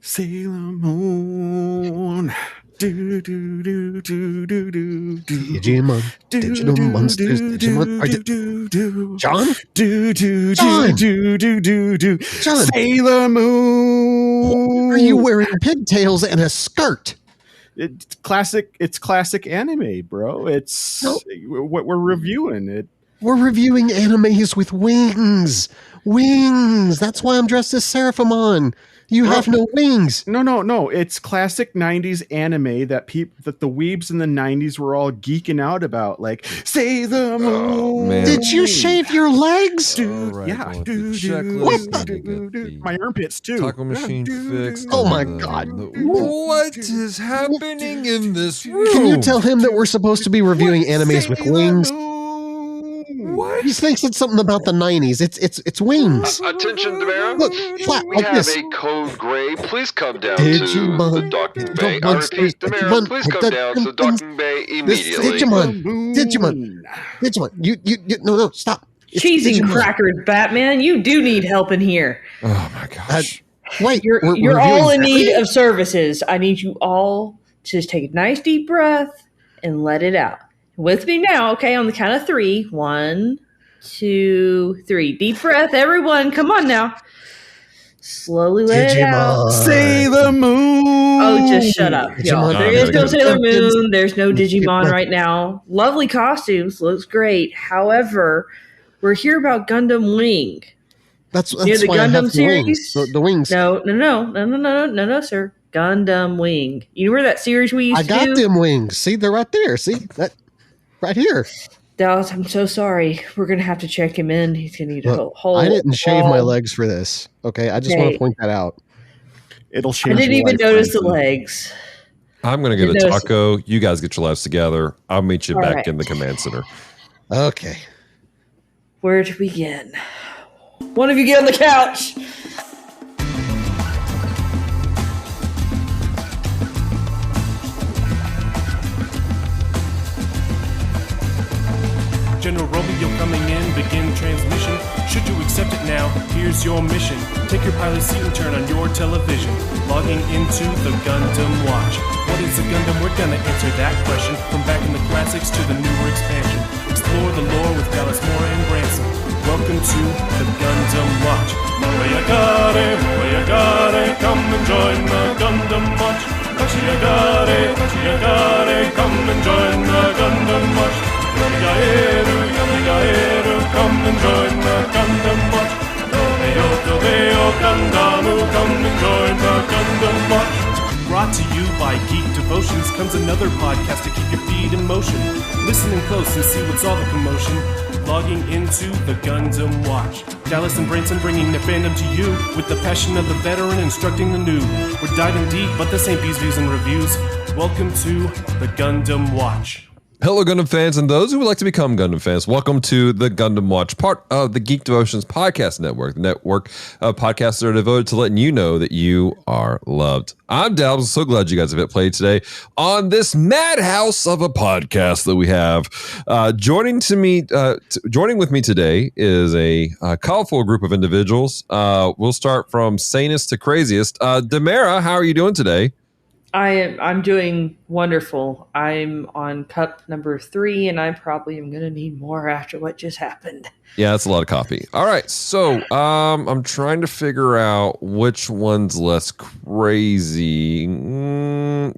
Sailor Moon. Do, do, do, do, do, do, do. Digimon, digital monsters, Digimon. John? John! Sailor Moon. Are you wearing pigtails and a skirt? It's classic anime, bro. It's what we're reviewing. We're reviewing animes with wings. Wings. That's why I'm dressed as Seraphimon. You have no wings. No. It's classic 90s anime that the weebs in the 90s were all geeking out about. Like, Sailor Moon. Oh, man. Did you shave your legs? Dude, Right, yeah. My armpits, too. Taco machine fixed. Oh, my God. What is happening in this room? Can you tell him that we're supposed to be reviewing animes with wings? What? He thinks it's something about the 90s. It's wings. Attention, Demera. Look, flat We like have this. a code gray. Please come down Digimon. to the docking bay. I repeat, Demera, please come down to the docking bay immediately. Digimon. No, stop. It's Cheesy Digimon. crackers, Batman. You do need help in here. Oh my gosh. Wait, You're all in need of services. I need you all to just take a nice deep breath and let it out. With me now, okay, on the count of 3. 1, 2, 3. Deep breath, everyone. Come on now. Slowly let it out. Sailor Moon. Oh, just shut up, y'all. Digimon. There is no No, Sailor Moon. There's no Digimon right now. Lovely costumes. Looks great. However, we're here about Gundam Wing. That's You know the why I have Gundam the series? wings. The wings. No, sir. Gundam Wing. You remember that series we used I to got do? them wings. See, they're right there. See that right here. Dallas, I'm so sorry. We're going to have to check him in. He's going to need a Look, whole I didn't shave my wall. legs for this. Okay, I just want Okay. to point that out. It'll I change. didn't your even life, notice the Franklin. legs. I'm gonna get a Didn't notice- taco. You guys get your lives together. I'll meet you All back right. in the command center. Okay. Where to begin? One of you get on the couch. General Romeo coming in, begin transmission. Should you accept it now, here's your mission. Take your pilot seat and turn on your television. Logging into the Gundam Watch. What is a Gundam? We're gonna answer that question. From back in the classics to the newer expansion. Explore the lore with Dallas Moore and Branson. Welcome to the Gundam Watch. Moyagare, come and join the Gundam Watch. Kachiagare, come and join the Gundam Watch. Yamigaeru, come and join the Gundam Watch. Tobeo, Gandamu, come and join the Gundam Watch. Brought to you by Geek Devotions comes another podcast to keep your feet in motion. Listen in close and see what's all the commotion. Logging into the Gundam Watch. Dallas and Branson bringing their fandom to you with the passion of the veteran instructing the new. We're diving deep, but this ain't Bees, Views, and Reviews. Welcome to the Gundam Watch. Hello, Gundam fans, and those who would like to become Gundam fans. Welcome to the Gundam Watch, part of the Geek Devotions Podcast Network, the network of podcasts that are devoted to letting you know that you are loved. I'm Dallas. So glad you guys have hit play today on this madhouse of a podcast that we have. Joining with me today is a colorful group of individuals. We'll start from sanest to craziest. Demera, how are you doing today? I'm doing wonderful. I'm on cup number 3, and I probably am going to need more after what just happened. Yeah, that's a lot of coffee. All right, so I'm trying to figure out which one's less crazy.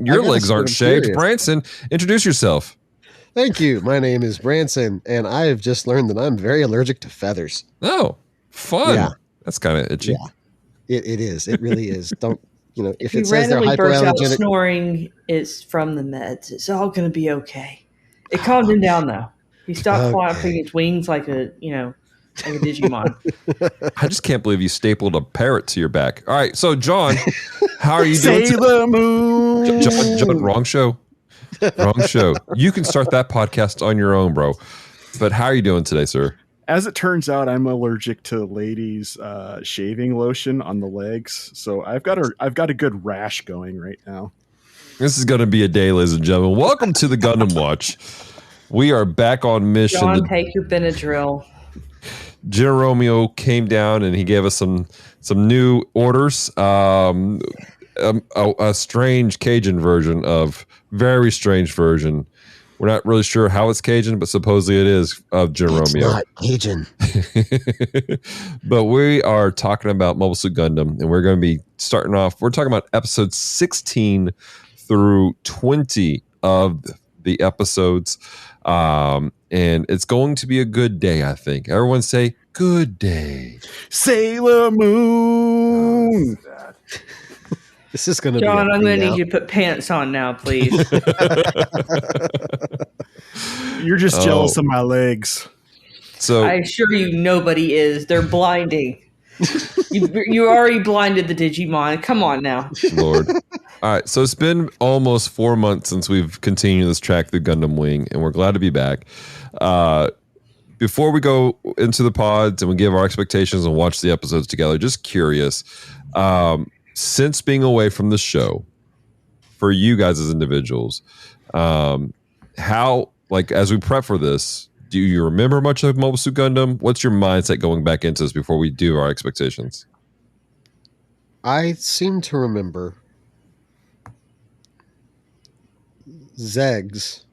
Your legs aren't shaved. Curious. Branson, introduce yourself. Thank you. My name is Branson, and I have just learned that I'm very allergic to feathers. Oh, fun. Yeah. That's kind of itchy. Yeah. It is. It really is. Don't, if If it he says they're randomly bursts out hypoallergenic. snoring, it's from the meds. It's all going to be okay. It calmed him down, though. He stopped Okay. flapping his wings like a Digimon. I just can't believe you stapled a parrot to your back. All right, so John, how are you doing? Sailor Moon. John, wrong show. Wrong show. You can start that podcast on your own, bro. But how are you doing today, sir? As it turns out, I'm allergic to ladies' shaving lotion on the legs, so I've got a good rash going right now. This is going to be a day, ladies and gentlemen. Welcome to the Gundam Watch. We are back on mission. John, take your Benadryl. General Romeo came down and he gave us some new orders. a strange Cajun version of very strange version. We're not really sure how it's Cajun, but supposedly it is of Jim It's Romeo. not Cajun. But we are talking about Mobile Suit Gundam, and we're going to be starting off. We're talking about episodes 16 through 20 of the episodes. And it's going to be a good day, I think. Everyone say, good day. Sailor Moon. This is going to be John, I'm going to now. need you to put pants on now, please. You're just jealous of my legs. So I assure you, nobody is. They're blinding. You already blinded the Digimon. Come on now. Lord. All right. So it's been almost 4 months since we've continued this track through Gundam Wing, and we're glad to be back. Before we go into the pods and we give our expectations and watch the episodes together, just curious, since being away from the show, for you guys as individuals, how, like, as we prep for this, do you remember much of Mobile Suit Gundam? What's your mindset going back into this before we do our expectations? I seem to remember Zex.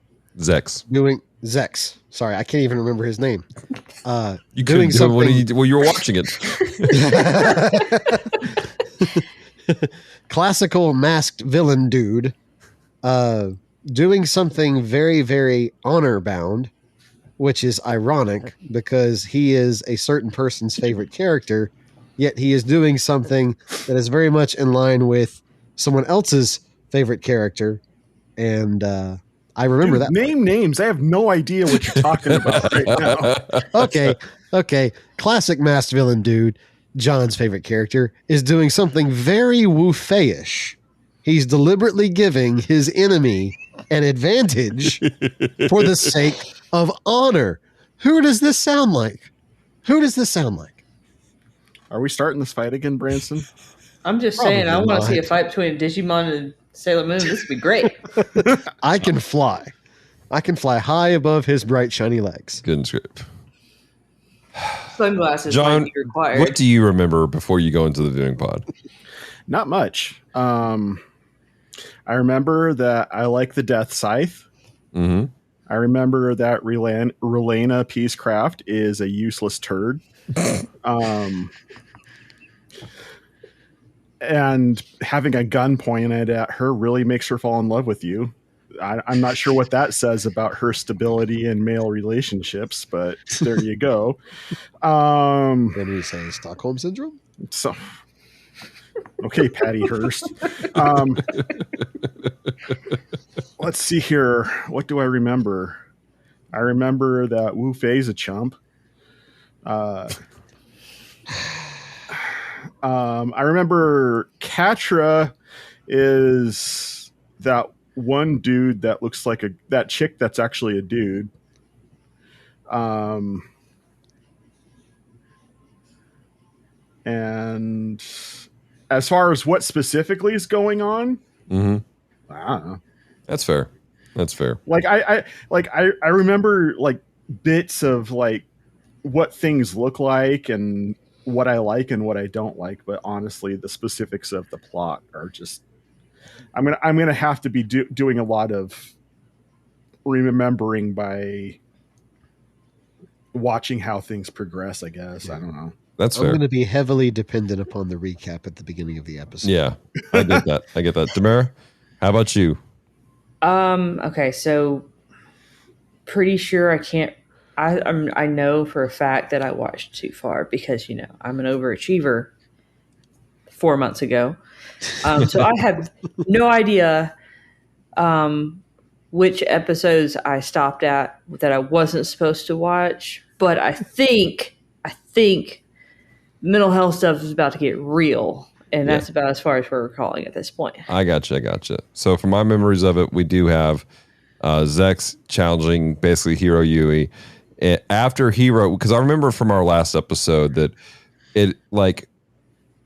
Sorry, I can't even remember his name. You doing couldn't do it something. when you were watching it. Classical masked villain dude. Doing something very, very honor bound, which is ironic because he is a certain person's favorite character, yet he is doing something that is very much in line with someone else's favorite character. And I remember that. Name names. I have no idea what you're talking about right now. Okay. Classic masked villain dude, John's favorite character, is doing something very Wu-Fei-ish. He's deliberately giving his enemy an advantage for the sake of honor. Who does this sound like? Are we starting this fight again, Branson? I'm just saying, I Probably want to see a not. fight between Digimon and Sailor Moon. This would be great. I can fly. I can fly high above his bright, shiny legs. Goodness gracious. Sunglasses John, might be required. what do you remember before you go into the viewing pod? Not much. I remember that I like the Death Scythe. Mm-hmm. I remember that Relana Peacecraft is a useless turd. And having a gun pointed at her really makes her fall in love with you. I'm not sure what that says about her stability in male relationships, but there you go. What do you say, Stockholm Syndrome? So, okay, Patty Hearst. Let's see here. What do I remember? I remember that Wu Fei's a chump. I remember Katra is that one dude that looks like that chick that's actually a dude. And as far as what specifically is going on, Mm-hmm. I don't know. That's fair. Like I remember like bits of like what things look like and what I like and what I don't like, but honestly, the specifics of the plot are just. I'm gonna have to be doing a lot of remembering by watching how things progress. I guess I don't know. That's I'm fair. going to be heavily dependent upon the recap at the beginning of the episode. Yeah, I get that. Tamara, how about you? Okay, so pretty sure I can't. I know for a fact that I watched too far because I'm an overachiever. 4 months ago, so I have no idea which episodes I stopped at that I wasn't supposed to watch. But I think mental health stuff is about to get real, and that's about as far as we're recalling at this point. I gotcha. So from my memories of it, we do have Zex challenging basically Hiro Yui. After Hiro, because I remember from our last episode that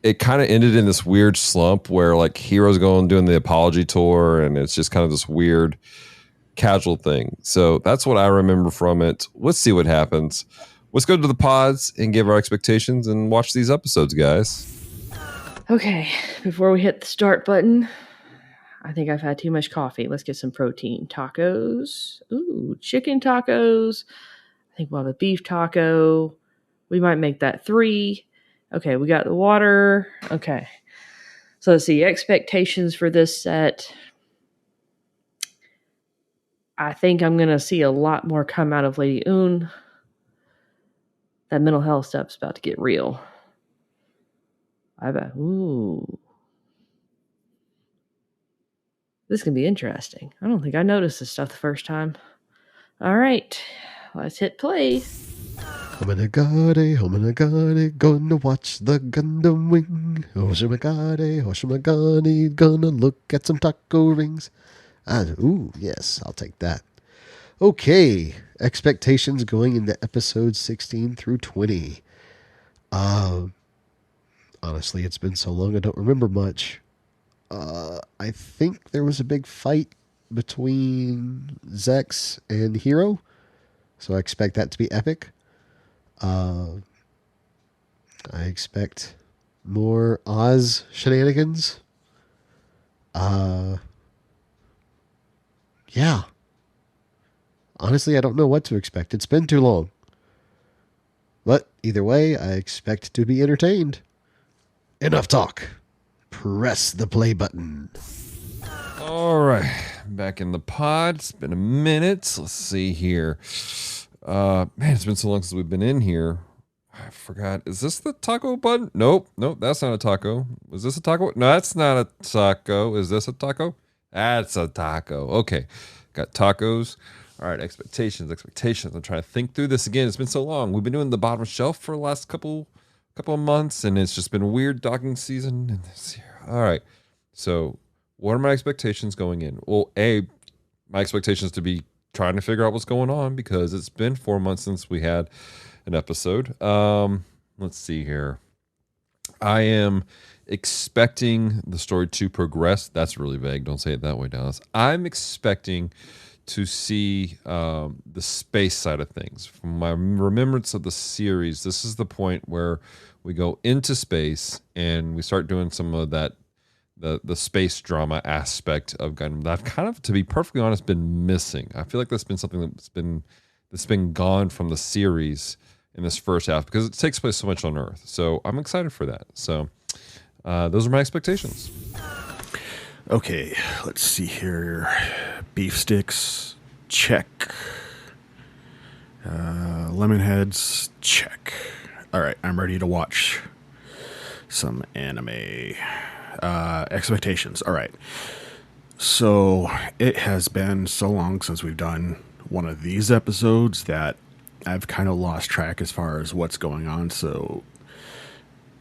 it kind of ended in this weird slump where like Hiro's doing the apology tour, and it's just kind of this weird casual thing. So that's what I remember from it. Let's see what happens. Let's go to the pods and give our expectations and watch these episodes, guys. Okay, before we hit the start button, I think I've had too much coffee. Let's get some protein. Tacos. Ooh, chicken tacos. I think we'll have a beef taco. We might make that 3. Okay, we got the water. Okay. So let's see. Expectations for this set. I think I'm going to see a lot more come out of Lady Un. That mental health stuff's about to get real. I bet. Ooh. This can be interesting. I don't think I noticed this stuff the first time. All right. Let's hit play. Hominagade, gonna watch the Gundam Wing. Hoshimagade, gonna look at some taco rings. Ooh, yes, I'll take that. Okay, expectations going into episodes 16 through 20. Honestly, it's been so long I don't remember much. I think there was a big fight between Zex and Hiro, so I expect that to be epic. I expect more Oz shenanigans. Yeah. Honestly, I don't know what to expect. It's been too long. But either way, I expect to be entertained. Enough talk. Press the play button. All right, back in the pod. It's been a minute. Let's see here. Man, it's been so long since we've been in here. I forgot. Is this the taco button? Nope, that's not a taco. Is this a taco? No, that's not a taco. Is this a taco? That's a taco. Okay, got tacos. All right, expectations. I'm trying to think through this again. It's been so long. We've been doing the bottom shelf for the last couple of months, and it's just been a weird docking season. And all right, so what are my expectations going in? Well, my expectations to be trying to figure out what's going on because it's been 4 months since we had an episode. Let's see here. I am expecting the story to progress. That's really vague. Don't say it that way, Dallas. I'm expecting to see the space side of things. From my remembrance of the series, this is the point where we go into space and we start doing some of that the space drama aspect of Gundam that I've kind of, to be perfectly honest, been missing. I feel like that's been something that's been gone from the series in this first half because it takes place so much on Earth. So I'm excited for that. So those are my expectations. Okay, let's see here. Beef sticks, check. Lemon heads, check. All right, I'm ready to watch some anime. Expectations. All right. So it has been so long since we've done one of these episodes that I've kind of lost track as far as what's going on. So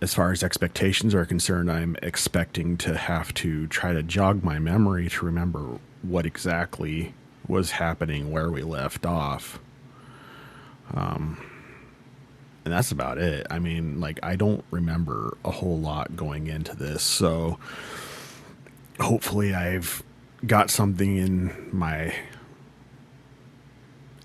as far as expectations are concerned, I'm expecting to have to try to jog my memory to remember what exactly was happening, where we left off. And that's about it. I mean, like, I don't remember a whole lot going into this. So hopefully I've got something in my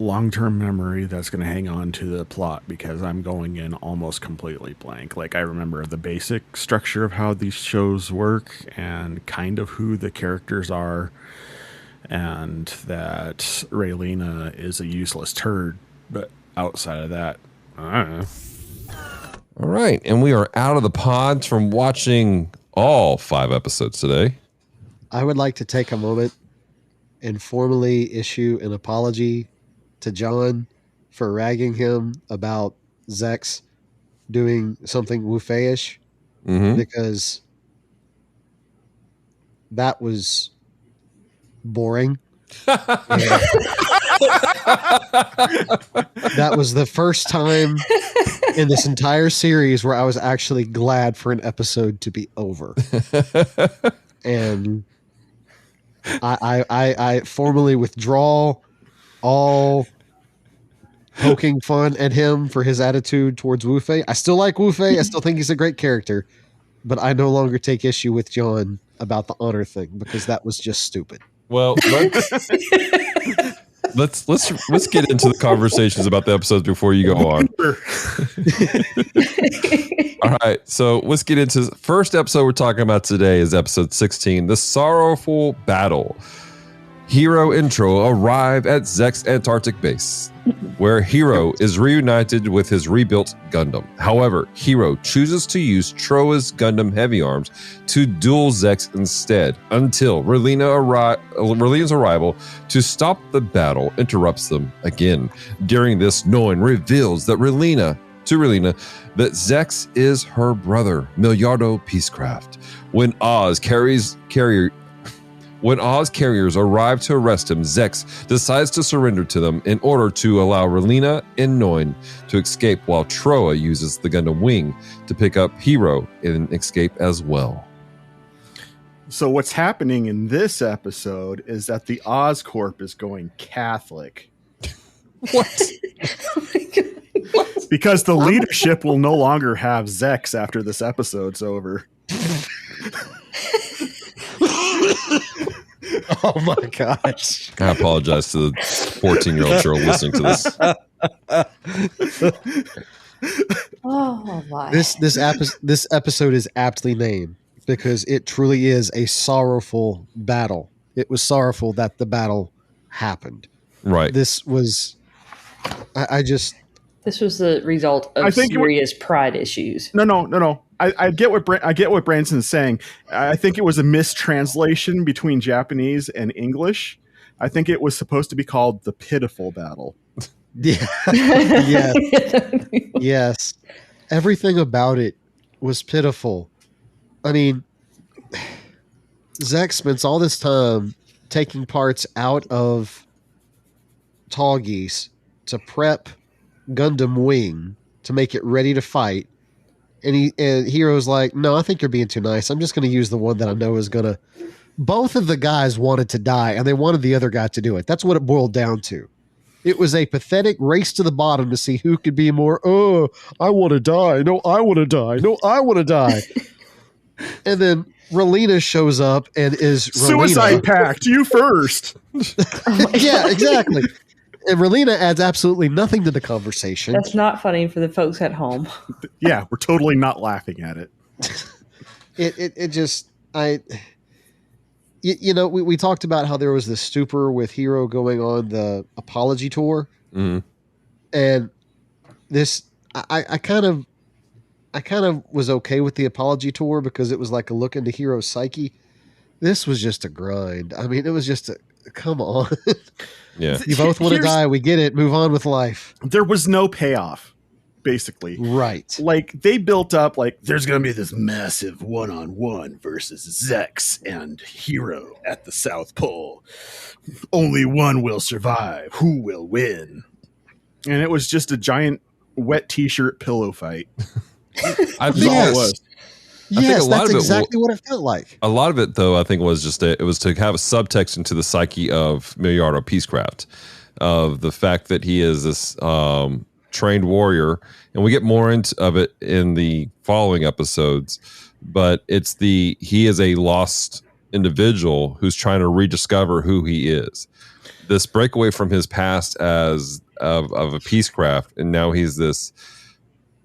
long-term memory that's going to hang on to the plot because I'm going in almost completely blank. Like, I remember the basic structure of how these shows work and kind of who the characters are, and that Raylena is a useless turd. But outside of that, I don't know. All right, and we are out of the pods from watching all 5 episodes today. I would like to take a moment and formally issue an apology to John for ragging him about Zex doing something Wu-Fei-ish, because that was boring. That was the first time in this entire series where I was actually glad for an episode to be over. And I formally withdraw all poking fun at him for his attitude towards Wu-Fei. I still like Wu-Fei. I still think he's a great character, but I no longer take issue with John about the honor thing because that was just stupid. Well, let's get into the conversations about the episodes before you go on. All right, so let's get into the first episode we're talking about today is episode 16, The Sorrowful Battle. Hiro and Troa arrive at Zek's Antarctic base, where Hiro is reunited with his rebuilt Gundam. However, Hiro chooses to use Troa's Gundam heavy arms to duel Zek's instead, until Relina's arrival to stop the battle interrupts them again. During this, Noin reveals that Relina that Zex is her brother, Milliardo Peacecraft. When Oz carriers arrive to arrest him, Zex decides to surrender to them in order to allow Relina and Noin to escape, while Troa uses the Gundam Wing to pick up Hiro and escape as well. So what's happening in this episode is that the Oscorp is going Catholic. What? Oh my God. Because the leadership will no longer have Zex after this episode's over. Oh my gosh. I apologize to the 14-year-old girl listening to this. Oh my. This episode is aptly named because it truly is a sorrowful battle. It was sorrowful that the battle happened. Right. This was This was the result of serious pride issues. No. I get what Branson's saying. I think it was a mistranslation between Japanese and English. I think it was supposed to be called the Pitiful Battle. Yeah. Yes. Everything about it was pitiful. I mean, Zek spends all this time taking parts out of Tall Geese to prep Gundam Wing to make it ready to fight. And Hero's like, no, I think you're being too nice. I'm just going to use the one that I know is going to... Both of the guys wanted to die, and they wanted the other guy to do it. That's what it boiled down to. It was a pathetic race to the bottom to see who could be more, oh, I want to die. No, I want to die. No, I want to die. And then Relina shows up and is Suicide Pact, you first. Yeah, exactly. And Relina adds absolutely nothing to the conversation. That's not funny for the folks at home. Yeah, we're totally not laughing at it. We talked about how there was this stupor with Hiro going on the apology tour. Mm-hmm. And this, I kind of was okay with the apology tour because it was like a look into Hiro's psyche. This was just a grind. I mean, it was just come on. Yeah. You both want to die. We get it. Move on with life. There was no payoff, basically. Right. Like, they built up, like, there's going to be this massive one-on-one versus Zex and Hiro at the South Pole. Only one will survive. Who will win? And it was just a giant wet t-shirt pillow fight. I That's all it was. Yes, that's exactly what it felt like. A lot of it, though, I think was just it was to have a subtext into the psyche of Milliardo Peacecraft, of the fact that he is this trained warrior, and we get more of it in the following episodes. But he is a lost individual who's trying to rediscover who he is. This breakaway from his past as of a peacecraft, and now he's this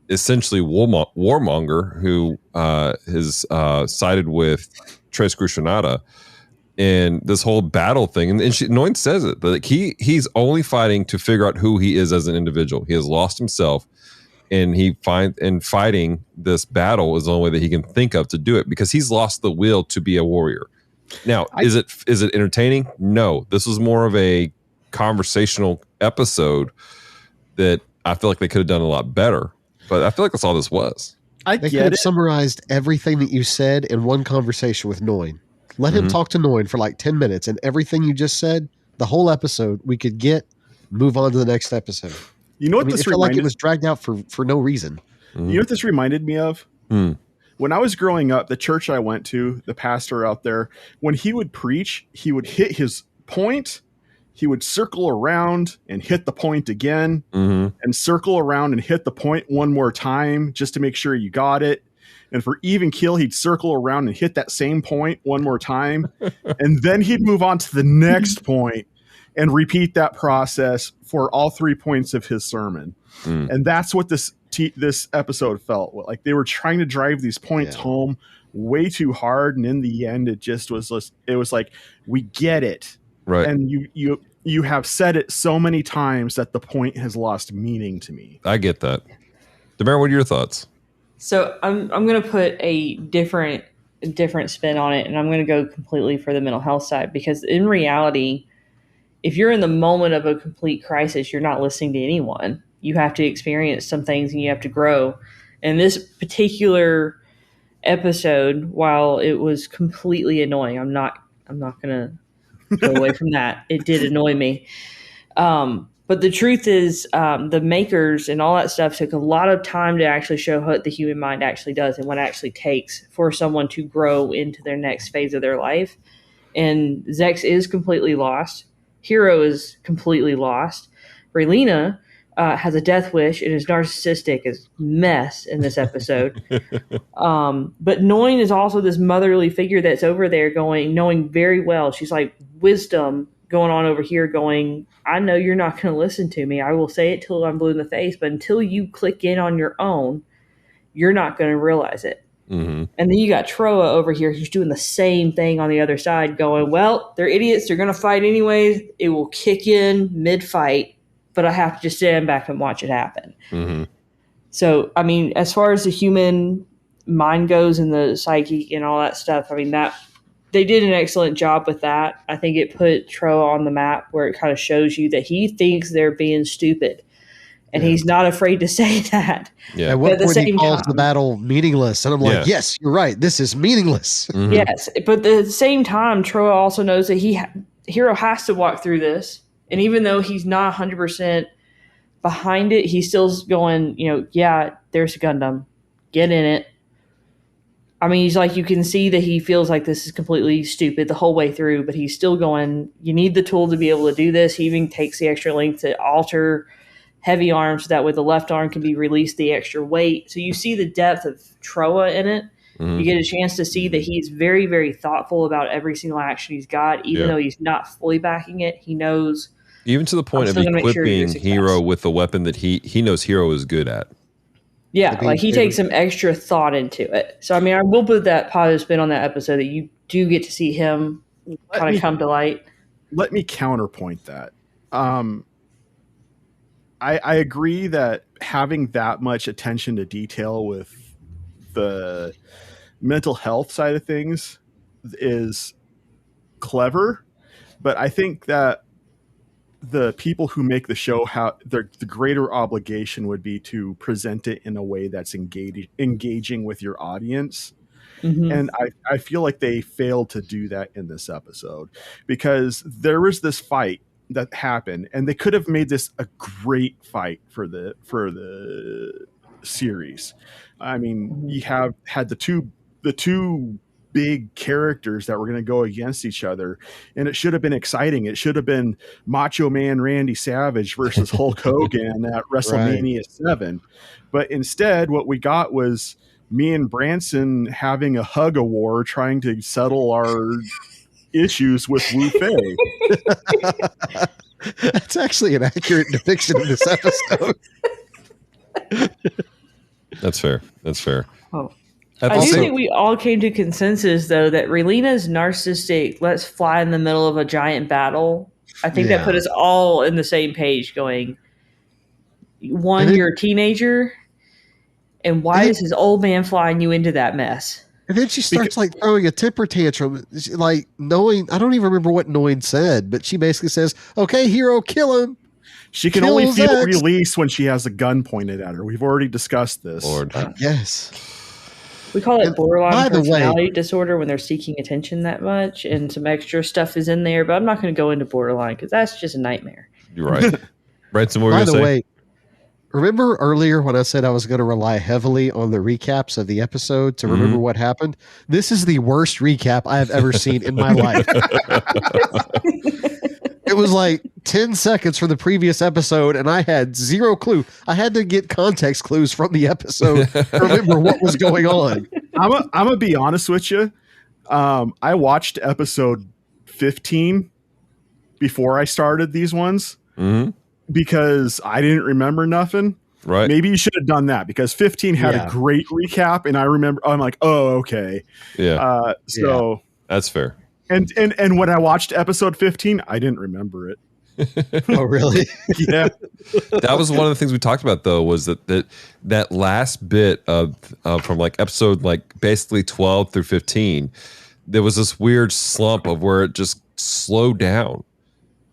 essentially warmonger who is sided with Tres Crucianata in this whole battle thing. And Noin says it, that he's only fighting to figure out who he is as an individual. He has lost himself, and fighting this battle is the only way that he can think of to do it, because he's lost the will to be a warrior. Now, is it entertaining? No. This was more of a conversational episode that I feel like they could have done a lot better. But I feel like that's all this was. They could have summarized everything that you said in one conversation with Noin. Let him talk to Noin for like 10 minutes, and everything you just said, the whole episode, we could move on to the next episode. You know what this it felt like it was dragged out for no reason. You know what this reminded me of? When I was growing up, the church I went to, the pastor out there, when he would preach, he would hit his point, he would circle around and hit the point again, and circle around and hit the point one more time just to make sure you got it. And for even kill, he'd circle around and hit that same point one more time. And then he'd move on to the next point. and repeat that process for all 3 points of his sermon. And that's what this episode felt like. They were trying to drive these points home way too hard, and in the end it was like, we get it, right? And you have said it so many times that the point has lost meaning to me. I get that. Demar, what are your thoughts? So I'm going to put a different spin on it, and I'm going to go completely for the mental health side, because in reality, if you're in the moment of a complete crisis, you're not listening to anyone. You have to experience some things and you have to grow. And this particular episode, while it was completely annoying, I'm not going to go away from that. It did annoy me. But the truth is, the makers and all that stuff took a lot of time to actually show what the human mind actually does and what it actually takes for someone to grow into their next phase of their life. And Zex is completely lost. Hiro is completely lost. Raylina has a death wish and is narcissistic as mess in this episode. But Noin is also this motherly figure that's over there knowing very well. She's like wisdom going on over here going, I know you're not going to listen to me. I will say it till I'm blue in the face, but until you click in on your own, you're not going to realize it. Mm-hmm. And then you got Troa over here who's doing the same thing on the other side going, well, they're idiots. They're going to fight anyways. It will kick in mid-fight, but I have to just stand back and watch it happen. Mm-hmm. So, I mean, as far as the human mind goes and the psyche and all that stuff, I mean, that they did an excellent job with that. I think it put Troa on the map where it kind of shows you that he thinks they're being stupid. And he's not afraid to say that. Yeah. At what point he calls the battle meaningless. And I'm like, yes, you're right. This is meaningless. Mm-hmm. Yes. But at the same time, Troa also knows that Hiro has to walk through this. And even though he's not 100% behind it, he's still going, there's a Gundam. Get in it. I mean, he's like, you can see that he feels like this is completely stupid the whole way through, but he's still going, you need the tool to be able to do this. He even takes the extra length to alter heavy arms so that way the left arm can be released the extra weight. So you see the depth of Troa in it. Mm-hmm. You get a chance to see that he's very, very thoughtful about every single action he's got, even though he's not fully backing it. He knows. Even to the point of equipping Hiro with a weapon that he knows Hiro is good at. Yeah, like he takes some extra thought into it. So, I mean, I will put that positive spin on that episode that you do get to see him kind of come to light. Let me counterpoint that. I agree that having that much attention to detail with the mental health side of things is clever, but I think that the people who make the show, the greater obligation would be to present it in a way that's engaging with your audience. Mm-hmm. And I feel like they failed to do that in this episode, because there was this fight that happened and they could have made this a great fight for the series. I mean, you have had the two big characters that were going to go against each other, and it should have been exciting. It should have been Macho Man Randy Savage versus Hulk Hogan at WrestleMania 7. But instead, what we got was me and Branson having a hug-a-war trying to settle our issues with Wu Fei. That's actually an accurate depiction of this episode. That's fair. Oh. I do think we all came to consensus, though, that Raylina's narcissistic, let's fly in the middle of a giant battle. I think that put us all in the same page going, you're a teenager, and why is his old man flying you into that mess? And then she starts throwing a temper tantrum, like knowing, I don't even remember what Noin said, but she basically says, okay, Hiro, kill him. She can only feel release when she has a gun pointed at her. We've already discussed this. Lord. Yes. We call it borderline personality disorder when they're seeking attention that much, and some extra stuff is in there, but I'm not going to go into borderline because that's just a nightmare. You're right. Branson, what were you going to say? By the way, remember earlier when I said I was going to rely heavily on the recaps of the episode to remember what happened? This is the worst recap I have ever seen in my life. It was like 10 seconds from the previous episode, and I had zero clue. I had to get context clues from the episode to remember what was going on. I'm going to be honest with you. I watched episode 15 before I started these ones Mm-hmm. because I didn't remember nothing. Right. Maybe you should have done that because 15 had a great recap, and I'm like, oh, okay. Yeah. So that's fair. And when I watched episode 15, I didn't remember it. Oh, really? Yeah. That was one of the things we talked about, though, was that last bit of from like episode like basically 12 through 15, there was this weird slump of where it just slowed down.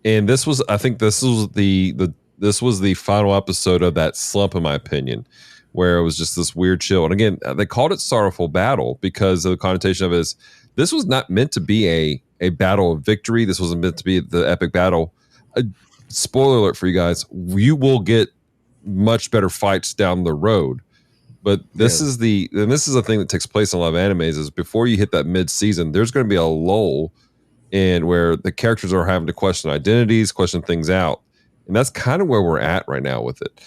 And this was, I think this was the final episode of that slump, in my opinion, where it was just this weird chill. And again, they called it Sorrowful Battle because of the connotation of it is this was not meant to be a battle of victory. This wasn't meant to be the epic battle. Spoiler alert for you guys, you will get much better fights down the road. But this is the thing that takes place in a lot of animes is before you hit that mid-season, there's going to be a lull in where the characters are having to question identities, question things out. And that's kind of where we're at right now with it.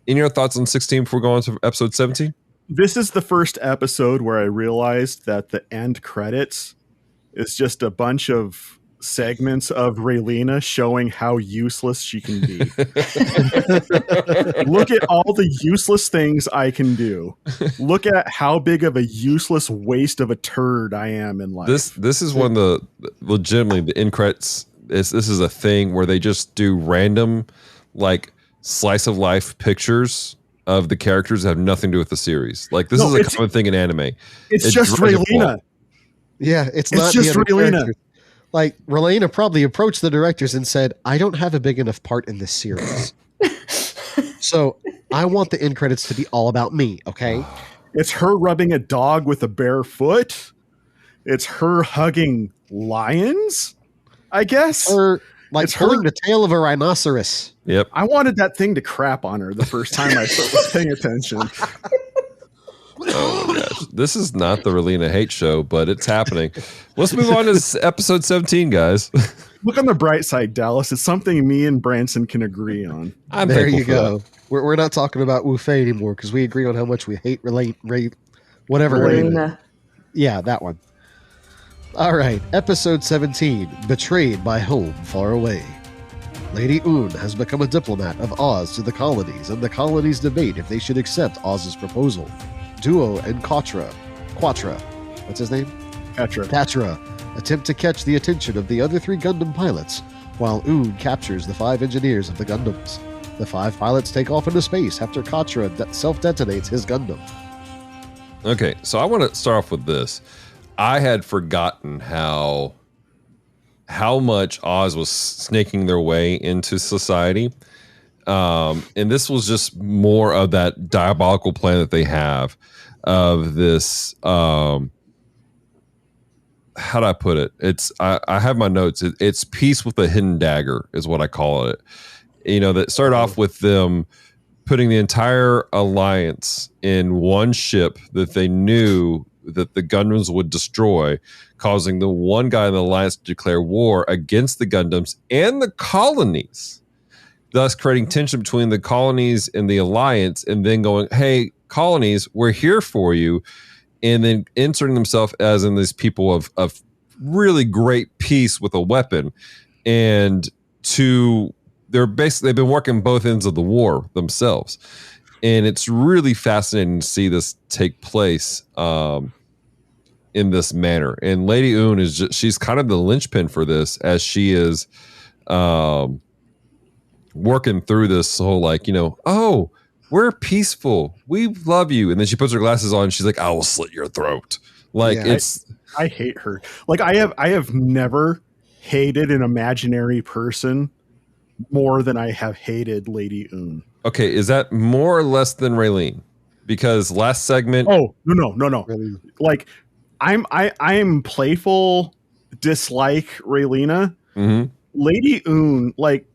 Any other thoughts on 16 before going on to episode 17? This is the first episode where I realized that the end credits is just a bunch of segments of Raylena showing how useless she can be. Look at all the useless things I can do. Look at how big of a useless waste of a turd I am in life. This is one of the legitimately the end credits. This is a thing where they just do random like slice of life pictures of the characters that have nothing to do with the series. Like this is a common thing in anime. It's just Raylena. Yeah, it's not just Raylena. Like, Raylena probably approached the directors and said, I don't have a big enough part in this series. So I want the end credits to be all about me, okay? It's her rubbing a dog with a bare foot. It's her hugging lions, I guess. Or like pulling the tail of a rhinoceros. Yep. I wanted that thing to crap on her the first time I was paying attention. Oh my gosh. This is not the Raylena hate show, but it's happening. Let's move on to episode 17, guys. Look on the bright side, Dallas. It's something me and Branson can agree on. There you go. We're not talking about Wu Fei anymore because we agree on how much we hate whatever. Raylena. Yeah, that one. All right. Episode 17, Betrayed by Home Far Away. Lady Un has become a diplomat of Oz to the colonies, and the colonies debate if they should accept Oz's proposal. Duo and Quatra, what's his name? Catra, attempt to catch the attention of the other 3 Gundam pilots, while Un captures the 5 engineers of the Gundams. The 5 pilots take off into space after Quatra self-detonates his Gundam. Okay, so I want to start off with this. I had forgotten how much Oz was snaking their way into society. And this was just more of that diabolical plan that they have of this. How do I put it? It's I have my notes. It's peace with a hidden dagger is what I call it. You know, that started off with them putting the entire alliance in one ship that they knew that the Gundams would destroy, causing the one guy in the alliance to declare war against the Gundams and the colonies, thus creating tension between the colonies and the alliance, and then going, hey, colonies, we're here for you, and then inserting themselves as in these people of really great peace with a weapon. And they've been working both ends of the war themselves. And it's really fascinating to see this take place in this manner. And Lady Un she's kind of the linchpin for this, as she is working through this whole, like, you know, oh, we're peaceful, we love you. And then she puts her glasses on and she's like, I will slit your throat. Like, yeah, I hate her. Like, I have never hated an imaginary person more than I have hated Lady Un. Okay, is that more or less than Raylene? Because last segment. Oh, no. Really? Like, I'm playful dislike Raylena. Mm-hmm. Lady Un, like,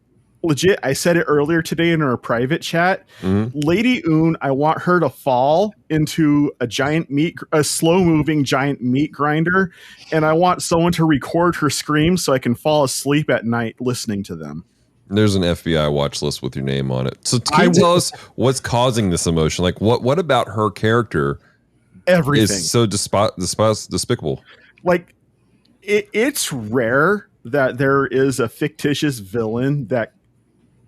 legit, I said it earlier today in our private chat. Mm-hmm. Lady Un, I want her to fall into a slow moving giant meat grinder, and I want someone to record her screams so I can fall asleep at night listening to them. There's an FBI watch list with your name on it. So can you tell us what's causing this emotion? Like, what about her character everything is so despicable? Like, it's rare that there is a fictitious villain that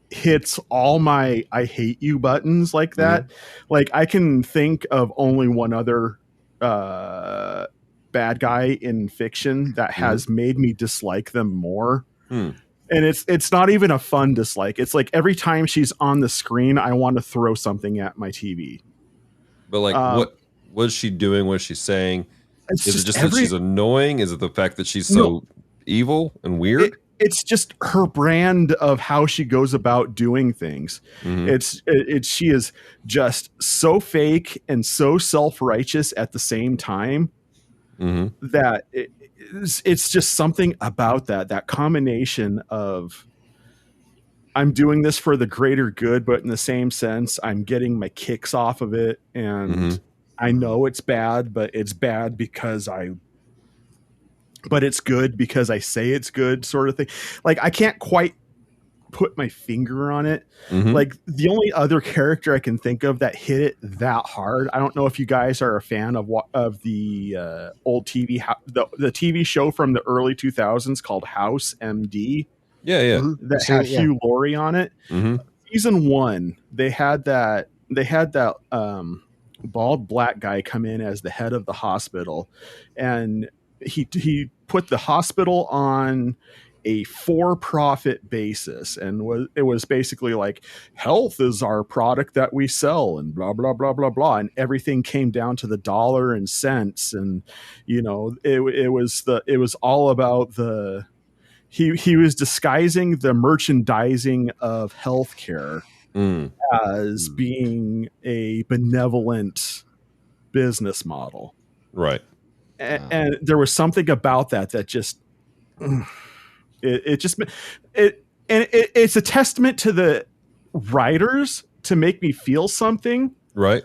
hits all my I hate you buttons like that. Like I can think of only one other bad guy in fiction that has made me dislike them more. And it's not even a fun dislike. It's like every time she's on the screen, I want to throw something at my TV. But like, what is she doing? What is she saying? Is it just that she's annoying? Is it the fact that she's so evil and weird? It's just her brand of how she goes about doing things. She is just so fake and so self-righteous at the same time that it's just something about that combination of I'm doing this for the greater good, but in the same sense, I'm getting my kicks off of it. And I know it's bad, but it's bad because but it's good because I say it's good, sort of thing. Like I can't quite put my finger on it. Like the only other character I can think of that hit it that hard. I don't know if you guys are a fan of the old TV, the TV show from the early 2000s called House MD. That had Hugh Laurie on it. Season 1, they had that bald black guy come in as the head of the hospital, and he put the hospital on a for-profit basis, and it was basically like health is our product that we sell and blah blah blah blah blah, and everything came down to the dollar and cents, and you know it was all about the he was disguising the merchandising of healthcare as being a benevolent business model, right? And there was something about that just it's a testament to the writers to make me feel something, right?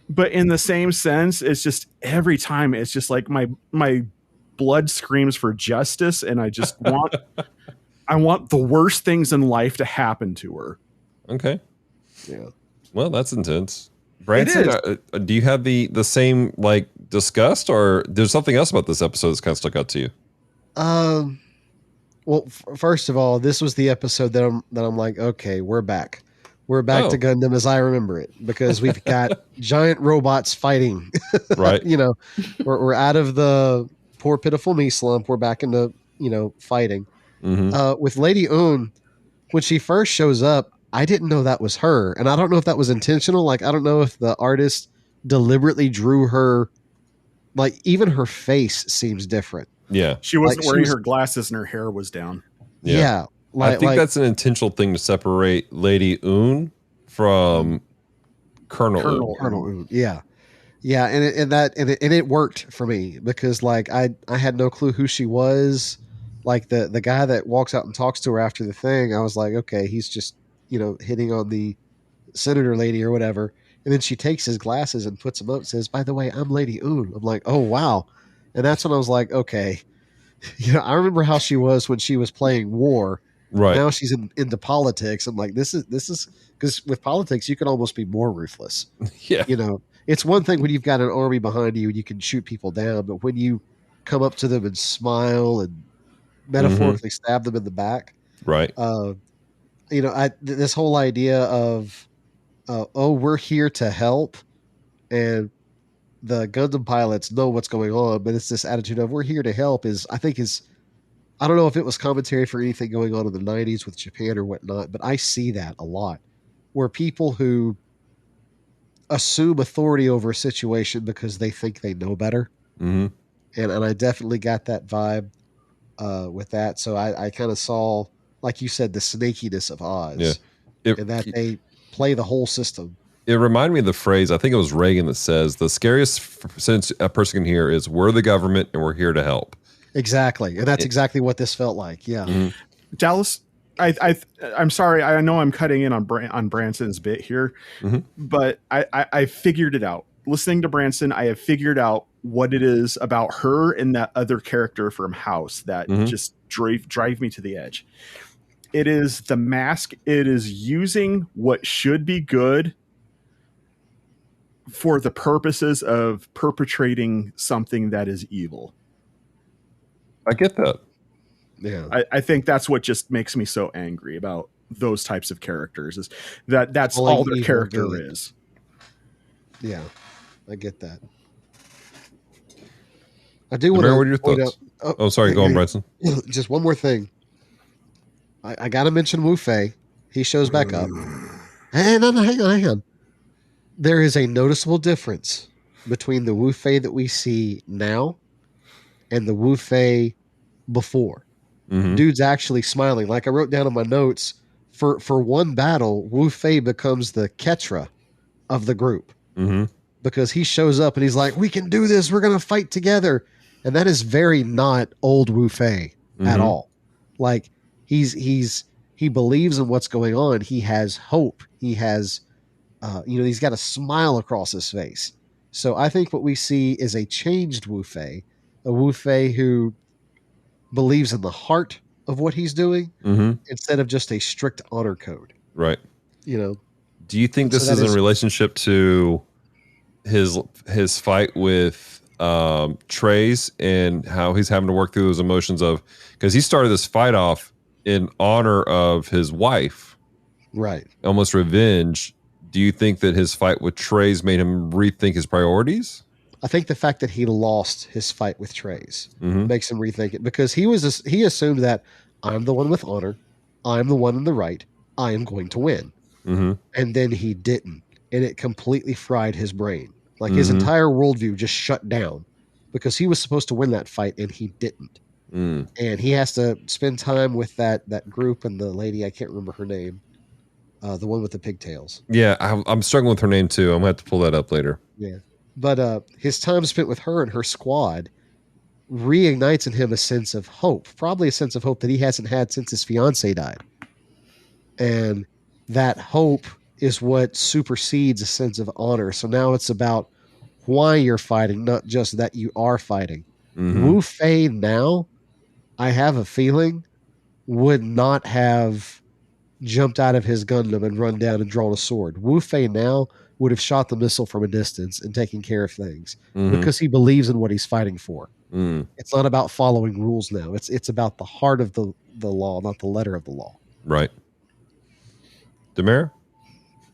But in the same sense, it's just every time it's just like my blood screams for justice, and I just want the worst things in life to happen to her. Okay. Yeah. Well, that's intense. Branson, do you have the same like disgust, or there's something else about this episode that's kind of stuck out to you? Well, first of all, this was the episode that I'm like, okay, we're back. We're back to Gundam as I remember it, because we've got giant robots fighting. Right. You know, we're out of the poor pitiful me slump. We're back into, fighting. With Lady Un, when she first shows up, I didn't know that was her. And I don't know if that was intentional. Like, I don't know if the artist deliberately drew her, like even her face seems different. Yeah. She wasn't wearing her glasses and her hair was down. Yeah. I think that's an intentional thing to separate Lady Un from Colonel Un. Yeah. Yeah. And it worked for me, because like I had no clue who she was. Like the guy that walks out and talks to her after the thing, I was like, okay, he's just, hitting on the senator lady or whatever. And then she takes his glasses and puts them up and says, by the way, I'm Lady Un. I'm like, oh, wow. And that's when I was like, okay, I remember how she was when she was playing war. Right. Now she's into politics. I'm like, this is because with politics, you can almost be more ruthless. Yeah. It's one thing when you've got an army behind you and you can shoot people down, but when you come up to them and smile and metaphorically stab them in the back. Right. This whole idea of, we're here to help, and the Gundam pilots know what's going on, but it's this attitude of we're here to help I don't know if it was commentary for anything going on in the 90s with Japan or whatnot, but I see that a lot, where people who assume authority over a situation because they think they know better. And I definitely got that vibe with that. So I kind of saw, like you said, the snakiness of Oz, and that they play the whole system. It reminded me of the phrase, I think it was Reagan, that says the scariest sentence a person can hear is, we're the government and we're here to help. Exactly. And that's exactly what this felt like. Yeah. Dallas, I'm sorry. I know I'm cutting in on Branson's bit here, but I figured it out. Listening to Branson, I have figured out what it is about her and that other character from House that just drive me to the edge. It is the mask. It is using what should be good for the purposes of perpetrating something that is evil. I get that. Yeah. I think that's what just makes me so angry about those types of characters, is that's Calling all their evil character good. is. Yeah, I get that. I do want Mary, to what are your thoughts? Sorry, go on, Bryson. Just one more thing. I got to mention Wu Fei. He shows back up. Hang on. There is a noticeable difference between the Wu Fei that we see now and the Wu Fei before. Mhm. Dude's actually smiling. Like I wrote down in my notes, for one battle, Wu Fei becomes the Ketra of the group Mhm. because he shows up and he's like, "We can do this. We're going to fight together." And that is very not old Wu Fei at Mhm. all. Like he believes in what's going on. He has hope. He has, he's got a smile across his face. So I think what we see is a changed Wu Fei, a Wu Fei who believes in the heart of what he's doing Mhm. instead of just a strict honor code. Right. You know, Do you think this So is that in is- relationship to his fight with Trey's and how he's having to work through those emotions of, because he started this fight off in honor of his wife, right? almost revenge. Do you think that his fight with Trey's made him rethink his priorities? I think the fact that he lost his fight with Trey's Mhm. makes him rethink it because he assumed that I'm the one with honor, I'm the one in the right, I am going to win, Mhm. and then he didn't, and it completely fried his brain. Like his Mhm. entire worldview just shut down because he was supposed to win that fight and he didn't, Mm. and he has to spend time with that group and the lady, I can't remember her name, the one with the pigtails. Yeah, I'm struggling with her name too. I'm gonna have to pull that up later. Yeah. But his time spent with her and her squad reignites in him a sense of hope, probably a sense of hope that he hasn't had since his fiance died. And that hope is what supersedes a sense of honor. So now it's about why you're fighting, not just that you are fighting. Mhm. Wu Fei now, I have a feeling, would not have jumped out of his Gundam and run down and drawn a sword. Wu Fei now would have shot the missile from a distance and taken care of things Mhm. because he believes in what he's fighting for. Mm. It's not about following rules now. It's about the heart of the law, not the letter of the law. Right. Demira?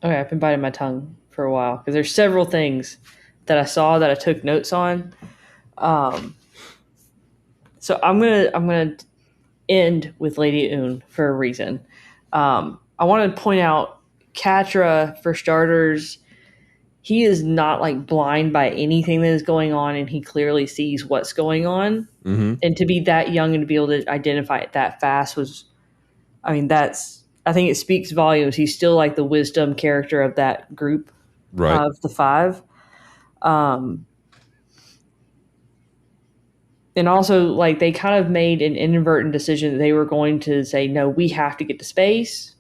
Okay, I've been biting my tongue for a while because there's several things that I saw that I took notes on. So I'm gonna end with Lady Un for a reason. I want to point out Katra, for starters. He is not like blind by anything that is going on, and he clearly sees what's going on. Mm-hmm. And to be that young and to be able to identify it that fast was, I mean, I think it speaks volumes. He's still like the wisdom character of that group, Right. of the five. And also, like, they kind of made an inadvertent decision that they were going to say, no, we have to get to space.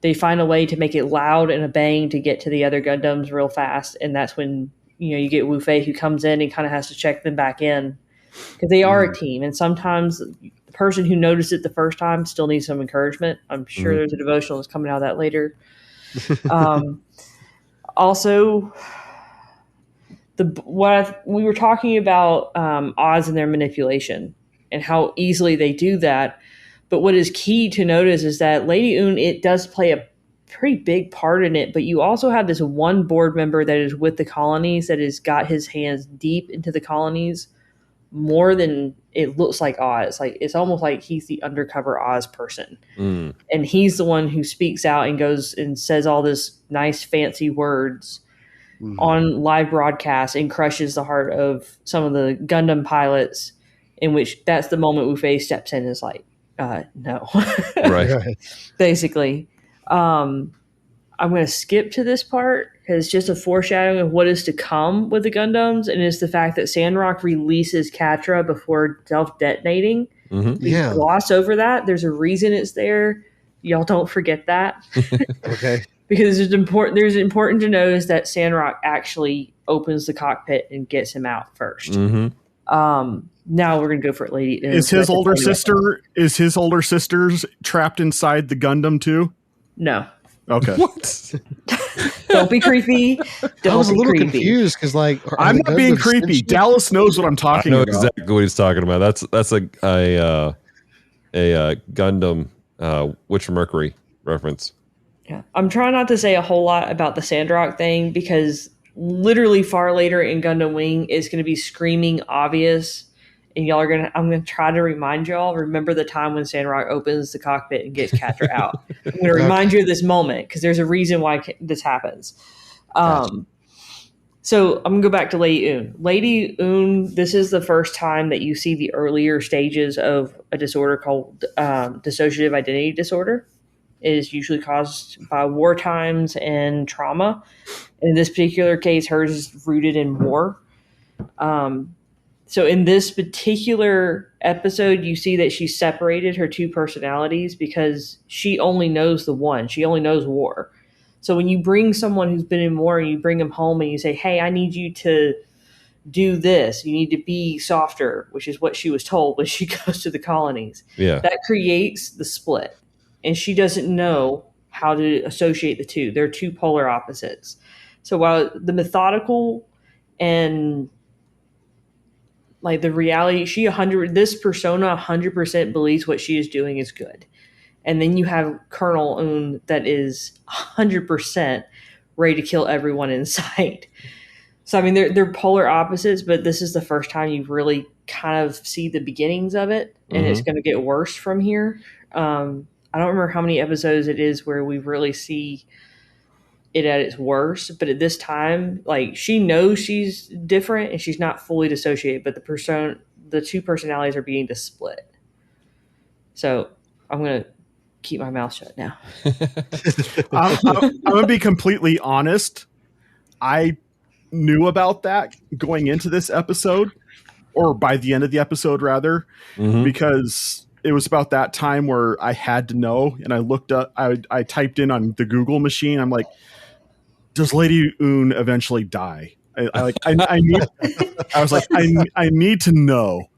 They find a way to make it loud and a bang to get to the other Gundams real fast. And that's when, you get Wu Fei, who comes in and kind of has to check them back in. Because they are a team. And sometimes the person who noticed it the first time still needs some encouragement. I'm sure there's a devotional that's coming out of that later. Also, we were talking about Oz and their manipulation and how easily they do that. But what is key to notice is that Lady Un, it does play a pretty big part in it, but you also have this one board member that is with the colonies that has got his hands deep into the colonies more than it looks like Oz. Like, it's almost like he's the undercover Oz person. Mm. And he's the one who speaks out and goes and says all this nice fancy words on live broadcast and crushes the heart of some of the Gundam pilots, in which that's the moment Wu Fei steps in and is like, no. Right. Basically. I'm going to skip to this part because it's just a foreshadowing of what is to come with the Gundams, and it's the fact that Sandrock releases Katra before self-detonating. Mm-hmm. We gloss over that. There's a reason it's there. Y'all don't forget that. Okay. Because it's important to notice that Sandrock actually opens the cockpit and gets him out first. Mm-hmm. Now we're gonna go for it, Lady. Is his older sister trapped inside the Gundam too? No. Okay. What? Don't be creepy. I was a little confused because, like, I'm not being creepy. sentient? Dallas knows what I'm I talking know about. exactly what he's talking about. That's a Gundam Witch from Mercury reference. Yeah. I'm trying not to say a whole lot about the Sandrock thing because literally far later in Gundam Wing it's going to be screaming obvious, and I'm going to try to remind y'all, remember the time when Sandrock opens the cockpit and gets Catra out. I'm going to remind you of this moment because there's a reason why this happens. Gotcha. So I'm going to go back to Lady Un. Lady Un, this is the first time that you see the earlier stages of a disorder called dissociative identity disorder. It is usually caused by war times and trauma. In this particular case, hers is rooted in war. So in this particular episode, you see that she separated her two personalities because she only knows the one. She only knows war. So when you bring someone who's been in war and you bring them home and you say, hey, I need you to do this. You need to be softer, which is what she was told when she goes to the colonies. Yeah. That creates the split. And she doesn't know how to associate the two. They're two polar opposites. So while the methodical and like the reality, this persona 100% believes what she is doing is good. And then you have Colonel Un that is 100% ready to kill everyone in sight. So, I mean, they're polar opposites, but this is the first time you really kind of see the beginnings of it, and it's going to get worse from here. I don't remember how many episodes it is where we really see it at its worst, but at this time, like, she knows she's different and she's not fully dissociated, but the two personalities are beginning to split. So I'm going to keep my mouth shut now. I'm going to be completely honest. I knew about that going into this episode, or by the end of the episode, rather, because it was about that time where I had to know, and I looked up, I typed in on the Google machine. I'm like, does Lady Un eventually die? I was like, I need to know.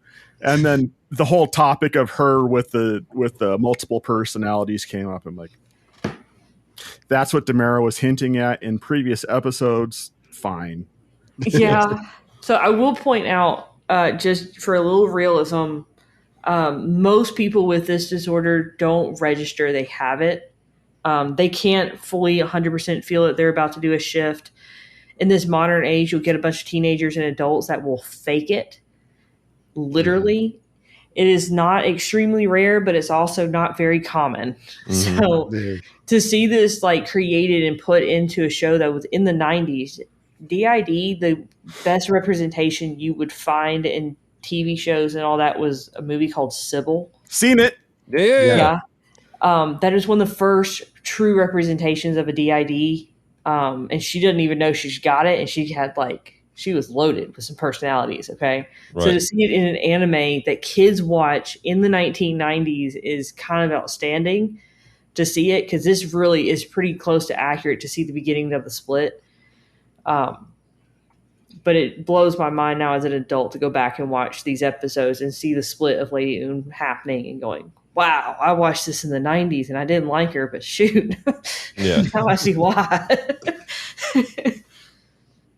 And then the whole topic of her with the multiple personalities came up. I'm like, that's what Demara was hinting at in previous episodes. Fine. Yeah. So I will point out, just for a little realism, most people with this disorder don't register they have it. They can't fully 100% feel that they're about to do a shift. In this modern age, you'll get a bunch of teenagers and adults that will fake it. Literally. It is not extremely rare, but it's also not very common. So to see this like created and put into a show that was in the 90s, DID, the best representation you would find in TV shows and all that was a movie called Sybil. Seen it. Yeah. That is one of the first true representations of a DID. And she didn't even know she's got it. And she was loaded with some personalities. Okay. Right. So to see it in an anime that kids watch in the 1990s is kind of outstanding to see it. Cause this really is pretty close to accurate to see the beginning of the split. But it blows my mind now as an adult to go back and watch these episodes and see the split of Lady Un happening and going, wow, I watched this in the 90s and I didn't like her, but shoot. Yeah. Now I see why.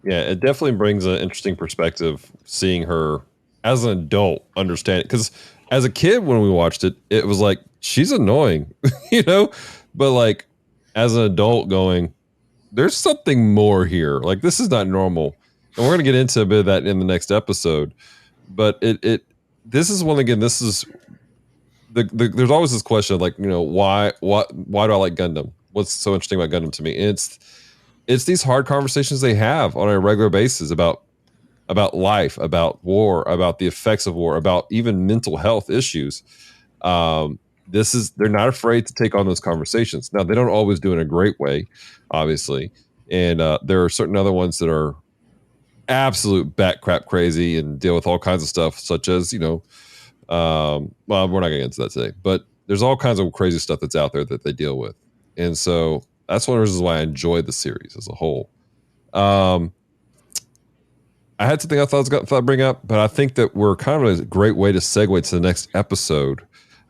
Yeah, it definitely brings an interesting perspective seeing her as an adult understand it. Because as a kid, when we watched it, it was like, she's annoying, But like as an adult going, there's something more here. Like, this is not normal. And we're going to get into a bit of that in the next episode. But this is one, again, this is there's always this question of like, why do I like Gundam? What's so interesting about Gundam to me? And it's these hard conversations they have on a regular basis about life, about war, about the effects of war, about even mental health issues. They're not afraid to take on those conversations. Now, they don't always do it in a great way, obviously. And there are certain other ones that are absolute bat crap crazy and deal with all kinds of stuff, such as, well, we're not going to get into that today, but there's all kinds of crazy stuff that's out there that they deal with. And so that's one of the reasons why I enjoyed the series as a whole. I had something I thought I'd bring up, but I think that we're kind of a great way to segue to the next episode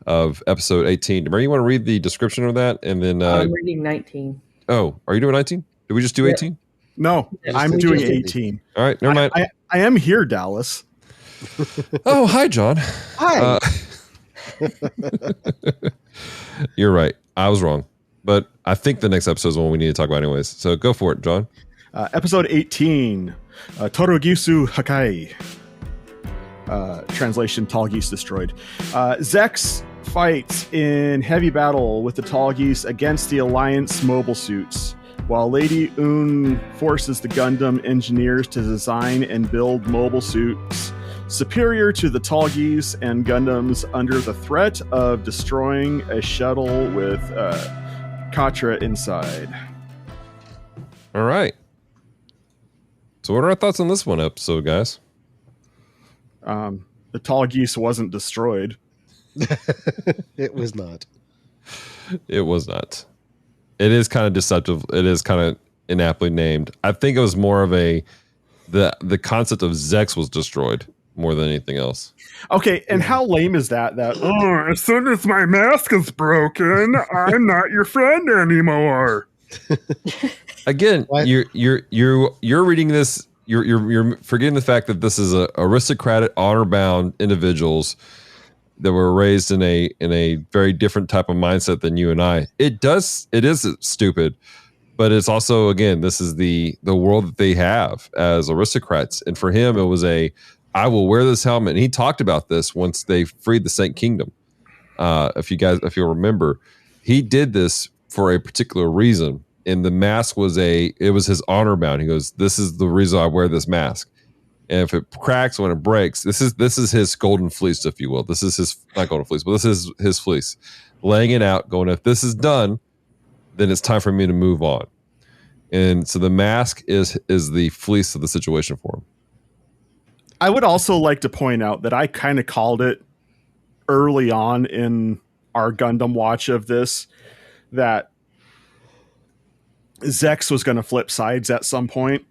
of episode 18. Mary, you want to read the description of that? And then I'm reading 19. Oh, are you doing 19? Did we just do 18? No, I'm doing 18. All right, never mind. I am here, Dallas. Oh, hi, John. Hi. You're right. I was wrong. But I think the next episode is one we need to talk about anyways. So go for it, John. Episode 18, Torogisu Hakai. Translation, Tall Geese Destroyed. Zex fights in heavy battle with the Tall Geese against the Alliance mobile suits, while Lady Un forces the Gundam engineers to design and build mobile suits superior to the Tall Geese and Gundams under the threat of destroying a shuttle with Katra inside. All right. So what are our thoughts on this one episode, guys? The Tall Geese wasn't destroyed. It was not. It was not. It is kind of deceptive. It is kind of inaptly named. I think it was more of the concept of Zex was destroyed more than anything else. Okay, and how lame is that? As soon as my mask is broken, I'm not your friend anymore. Again, What? you're reading this. You're forgetting the fact that this is a aristocratic, honor-bound individuals that were raised in a very different type of mindset than you and I. It is stupid, but it's also, again, this is the world that they have as aristocrats. And for him, it was I will wear this helmet. And he talked about this once they freed the Saint Kingdom. If you'll remember, he did this for a particular reason. And the mask was his honor bound. He goes, this is the reason I wear this mask. And if it cracks when it breaks, this is his golden fleece, if you will. This is his, not golden fleece, but this is his fleece. Laying it out, going, if this is done, then it's time for me to move on. And so the mask is the fleece of the situation for him. I would also like to point out that I kind of called it early on in our Gundam watch of this, that Zex was going to flip sides at some point.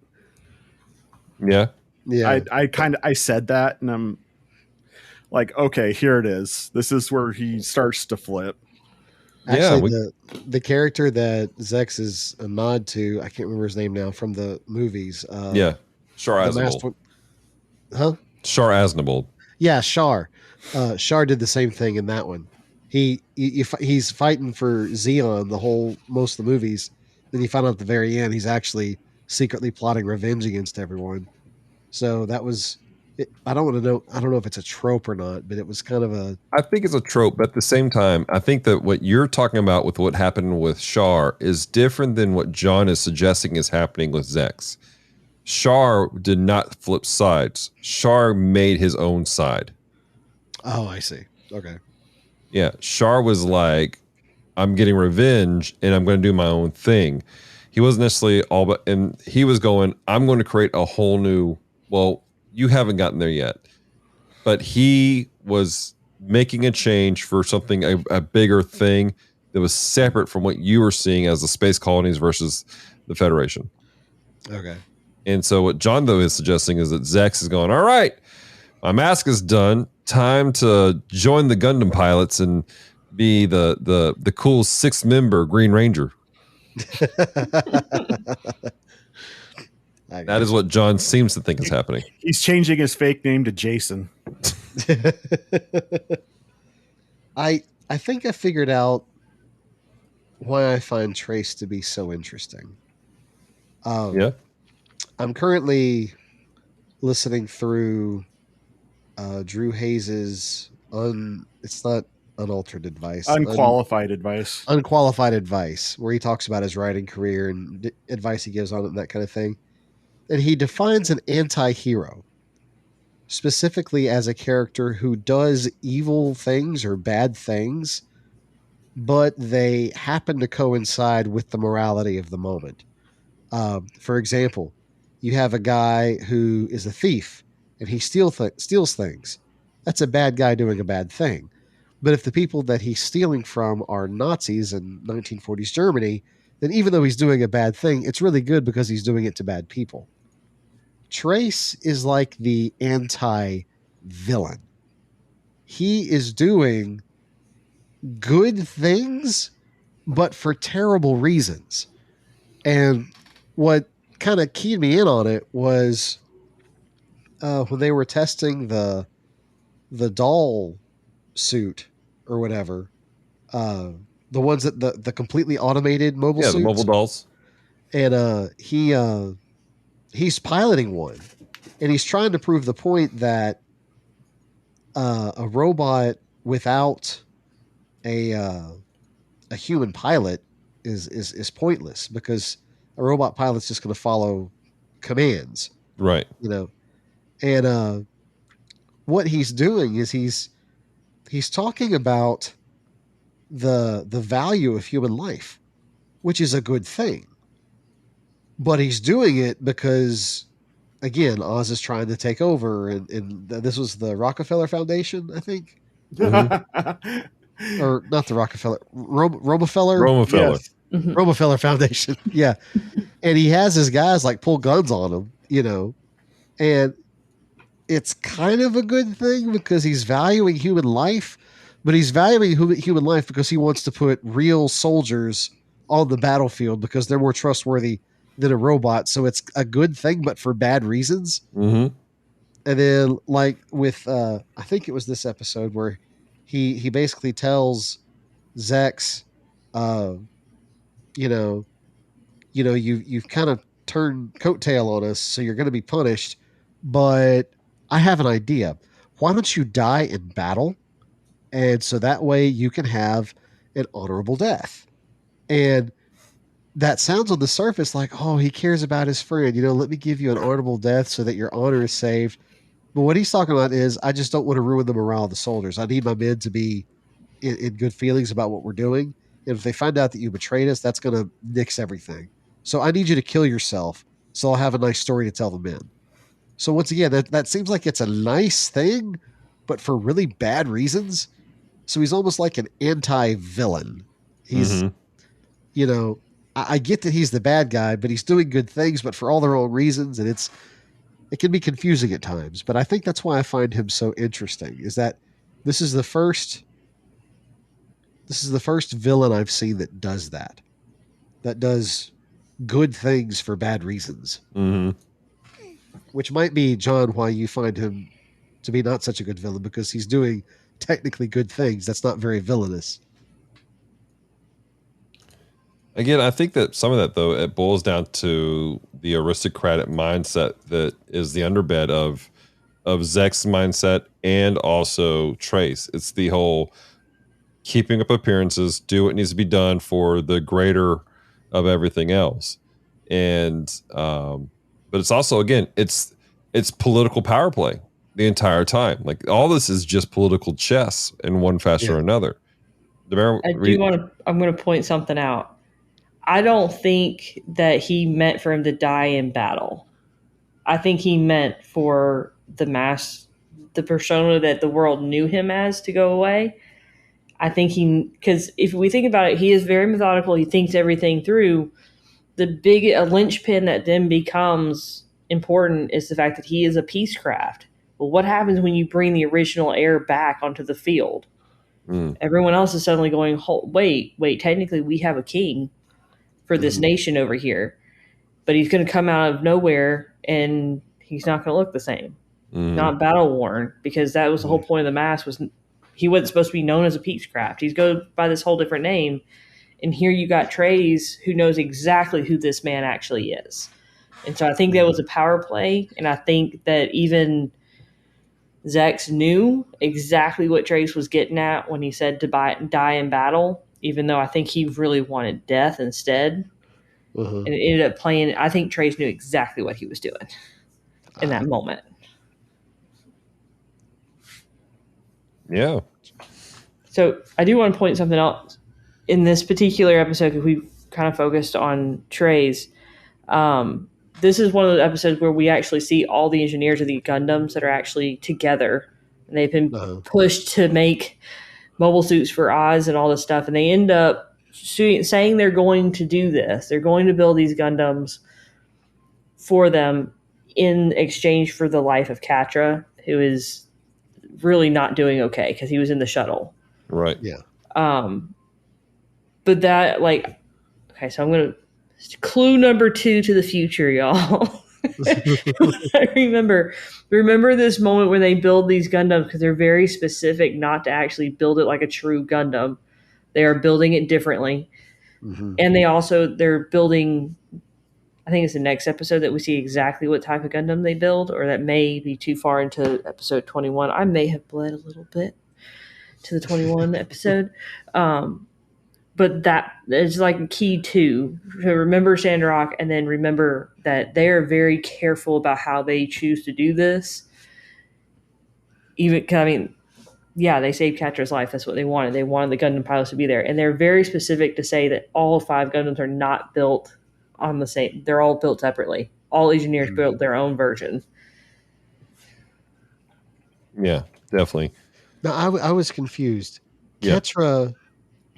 Yeah. Yeah. I said that, and I'm like, okay, here it is. This is where he starts to flip. Actually, the character that Zex is a nod to, I can't remember his name now, from the movies. Shar Aznavold. Huh? Shar Aznavold. Yeah, Shar. Shar did the same thing in that one. He's fighting for Zeon most of the movies. Then you find out at the very end he's actually secretly plotting revenge against everyone. So that was. I don't know if it's a trope or not, but it was kind of a. I think it's a trope, but at the same time, I think that what you're talking about with what happened with Shar is different than what John is suggesting is happening with Zex. Shar did not flip sides. Shar made his own side. Oh, I see. Okay. Yeah, Shar was like, I'm getting revenge and I'm going to do my own thing. He wasn't necessarily and he was going, I'm going to create a whole new, well, you haven't gotten there yet. But he was making a change for something, a bigger thing that was separate from what you were seeing as the space colonies versus the Federation. Okay. And so what John, though, is suggesting is that Zex is going, all right, my mask is done. Time to join the Gundam pilots and be the cool sixth member Green Ranger. That is what John seems to think is happening. He's changing his fake name to Jason. I think I figured out why I find Trace to be so interesting. Yeah. I'm currently listening through Drew Hayes's it's not unaltered advice. Unqualified advice. Unqualified advice, where he talks about his writing career and advice he gives on it and that kind of thing. And he defines an anti-hero specifically as a character who does evil things or bad things, but they happen to coincide with the morality of the moment. For example, you have a guy who is a thief and he steals things. That's a bad guy doing a bad thing. But if the people that he's stealing from are Nazis in 1940s Germany, then even though he's doing a bad thing, it's really good because he's doing it to bad people. Trace is like the anti-villain. He is doing good things, but for terrible reasons. And what kind of keyed me in on it was when they were testing the doll suit or whatever. The ones that the completely automated mobile Yeah, suits. the mobile dolls. And he's piloting one, and he's trying to prove the point that a robot without a human pilot is pointless, because a robot pilot's just going to follow commands, Right. And what he's doing is he's talking about the value of human life, which is a good thing, but he's doing it because, again, Oz is trying to take over, and this was the Rockefeller Foundation, I think, or not the Rockefeller, Romefeller, Romefeller. Yes. Romefeller Foundation, yeah. And he has his guys like pull guns on him, and it's kind of a good thing because he's valuing human life, but he's valuing human life because he wants to put real soldiers on the battlefield because they're more trustworthy than a robot. So it's a good thing, but for bad reasons. Mm-hmm. And then, like with, I think it was this episode where he basically tells Zex, you know, you've kind of turned coattail on us, so you're going to be punished. But I have an idea. Why don't you die in battle? And so that way you can have an honorable death. And that sounds on the surface like, oh, he cares about his friend. Let me give you an honorable death so that your honor is saved. But what he's talking about is, I just don't want to ruin the morale of the soldiers. I need my men to be in good feelings about what we're doing. And if they find out that you betrayed us, that's going to nix everything. So I need you to kill yourself so I'll have a nice story to tell the men. So once again, that seems like it's a nice thing, but for really bad reasons. So he's almost like an anti-villain. He's, I get that he's the bad guy, but he's doing good things, but for all the wrong reasons. And it can be confusing at times, but I think that's why I find him so interesting, is that this is the first villain I've seen that does that does good things for bad reasons. Mm-hmm. Which might be, John, why you find him to be not such a good villain, because he's doing technically good things. That's not very villainous. Again, I think that some of that, though, it boils down to the aristocratic mindset that is the underbed of Zek's mindset and also Trace. It's the whole keeping up appearances, do what needs to be done for the greater of everything else. And but it's also, again, it's political power play the entire time. Like, all this is just political chess in one fashion or another. I'm going to point something out. I don't think that he meant for him to die in battle. I think he meant for the persona that the world knew him as, to go away. I think because if we think about it, he is very methodical. He thinks everything through. A linchpin that then becomes important is the fact that he is a peacecraft. Well, what happens when you bring the original heir back onto the field? Everyone else is suddenly going, wait, technically we have a king for this nation over here, but he's going to come out of nowhere and he's not going to look the same. Not battle worn, because that was the whole point of the mask, was he wasn't supposed to be known as a peacecraft. He's go by this whole different name. And here you got Trace, who knows exactly who this man actually is. And so I think that was a power play. And I think that even Zex knew exactly what Trace was getting at when he said to die in battle, even though I think he really wanted death instead. And it ended up playing. I think Trace knew exactly what he was doing in that moment. Yeah. So I do want to point something else in this particular episode, because we kind of focused on Trace. This is one of the episodes where we actually see all the engineers of the Gundams that are actually together, and they've been pushed to make mobile suits for Oz and all this stuff, and they end up saying they're going to do this. They're going to build these Gundams for them in exchange for the life of Catra, who is really not doing okay because he was in the shuttle. Right. Yeah. But that, okay, so I'm going to clue number 2 to the future, y'all. I remember this moment when they build these Gundams because they're very specific not to actually build it like a true Gundam. They are building it differently. Mhm. And they're building, I think it's the next episode that we see exactly what type of Gundam they build, or that may be too far into episode 21. I may have bled a little bit to the 21 episode. But that is like key to remember Sandrock, and then remember that they are very careful about how they choose to do this. Even, yeah, they saved Catra's life. That's what they wanted. They wanted the Gundam pilots to be there. And they're very specific to say that all 5 Gundams are not built on the same. They're all built separately. All engineers built their own version. Yeah, definitely. Now, I was confused. Yeah.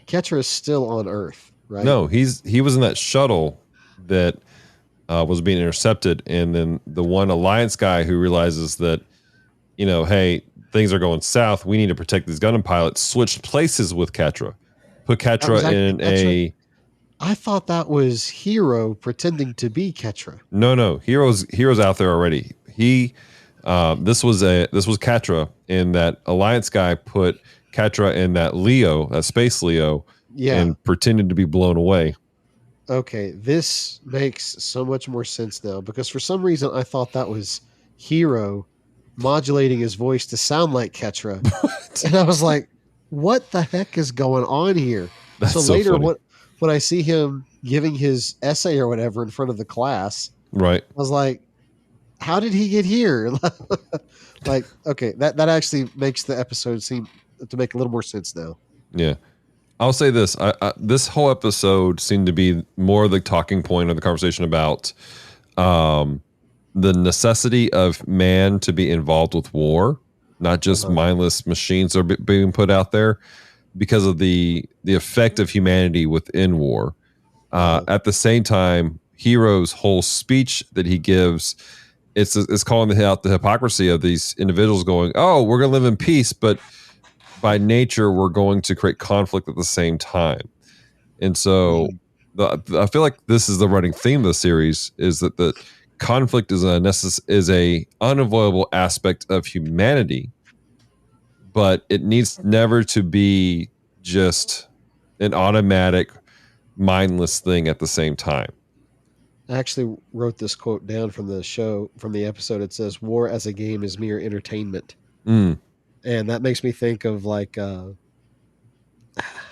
Ketra is still on Earth, right? No, he was in that shuttle that was being intercepted, and then the one Alliance guy who realizes that, hey, things are going south. We need to protect these Gundam pilots. Switched places with Catra. Put Catra in a. I thought that was Hiro pretending to be Ketra. No, Hero's out there already. This was Catra, and that Alliance guy put Catra in that Leo, that space Leo, and pretended to be blown away. Okay, this makes so much more sense now, because for some reason I thought that was Hiro modulating his voice to sound like Ketra. And I was like, what the heck is going on here? So later when I see him giving his essay or whatever in front of the class, right, I was like, how did he get here? Like, okay, that actually makes the episode seem to make a little more sense now. Yeah. I'll say this. This whole episode seemed to be more the talking point of the conversation about the necessity of man to be involved with war, not just mindless machines are being put out there, because of the effect of humanity within war. At the same time, Hero's whole speech that he gives, it's calling out the hypocrisy of these individuals going, oh, we're going to live in peace, but by nature, we're going to create conflict at the same time. And so I feel like this is the running theme of the series, is that the conflict is a unavoidable aspect of humanity, but it needs never to be just an automatic, mindless thing at the same time. I actually wrote this quote down from the episode. It says, war as a game is mere entertainment. And that makes me think of like, I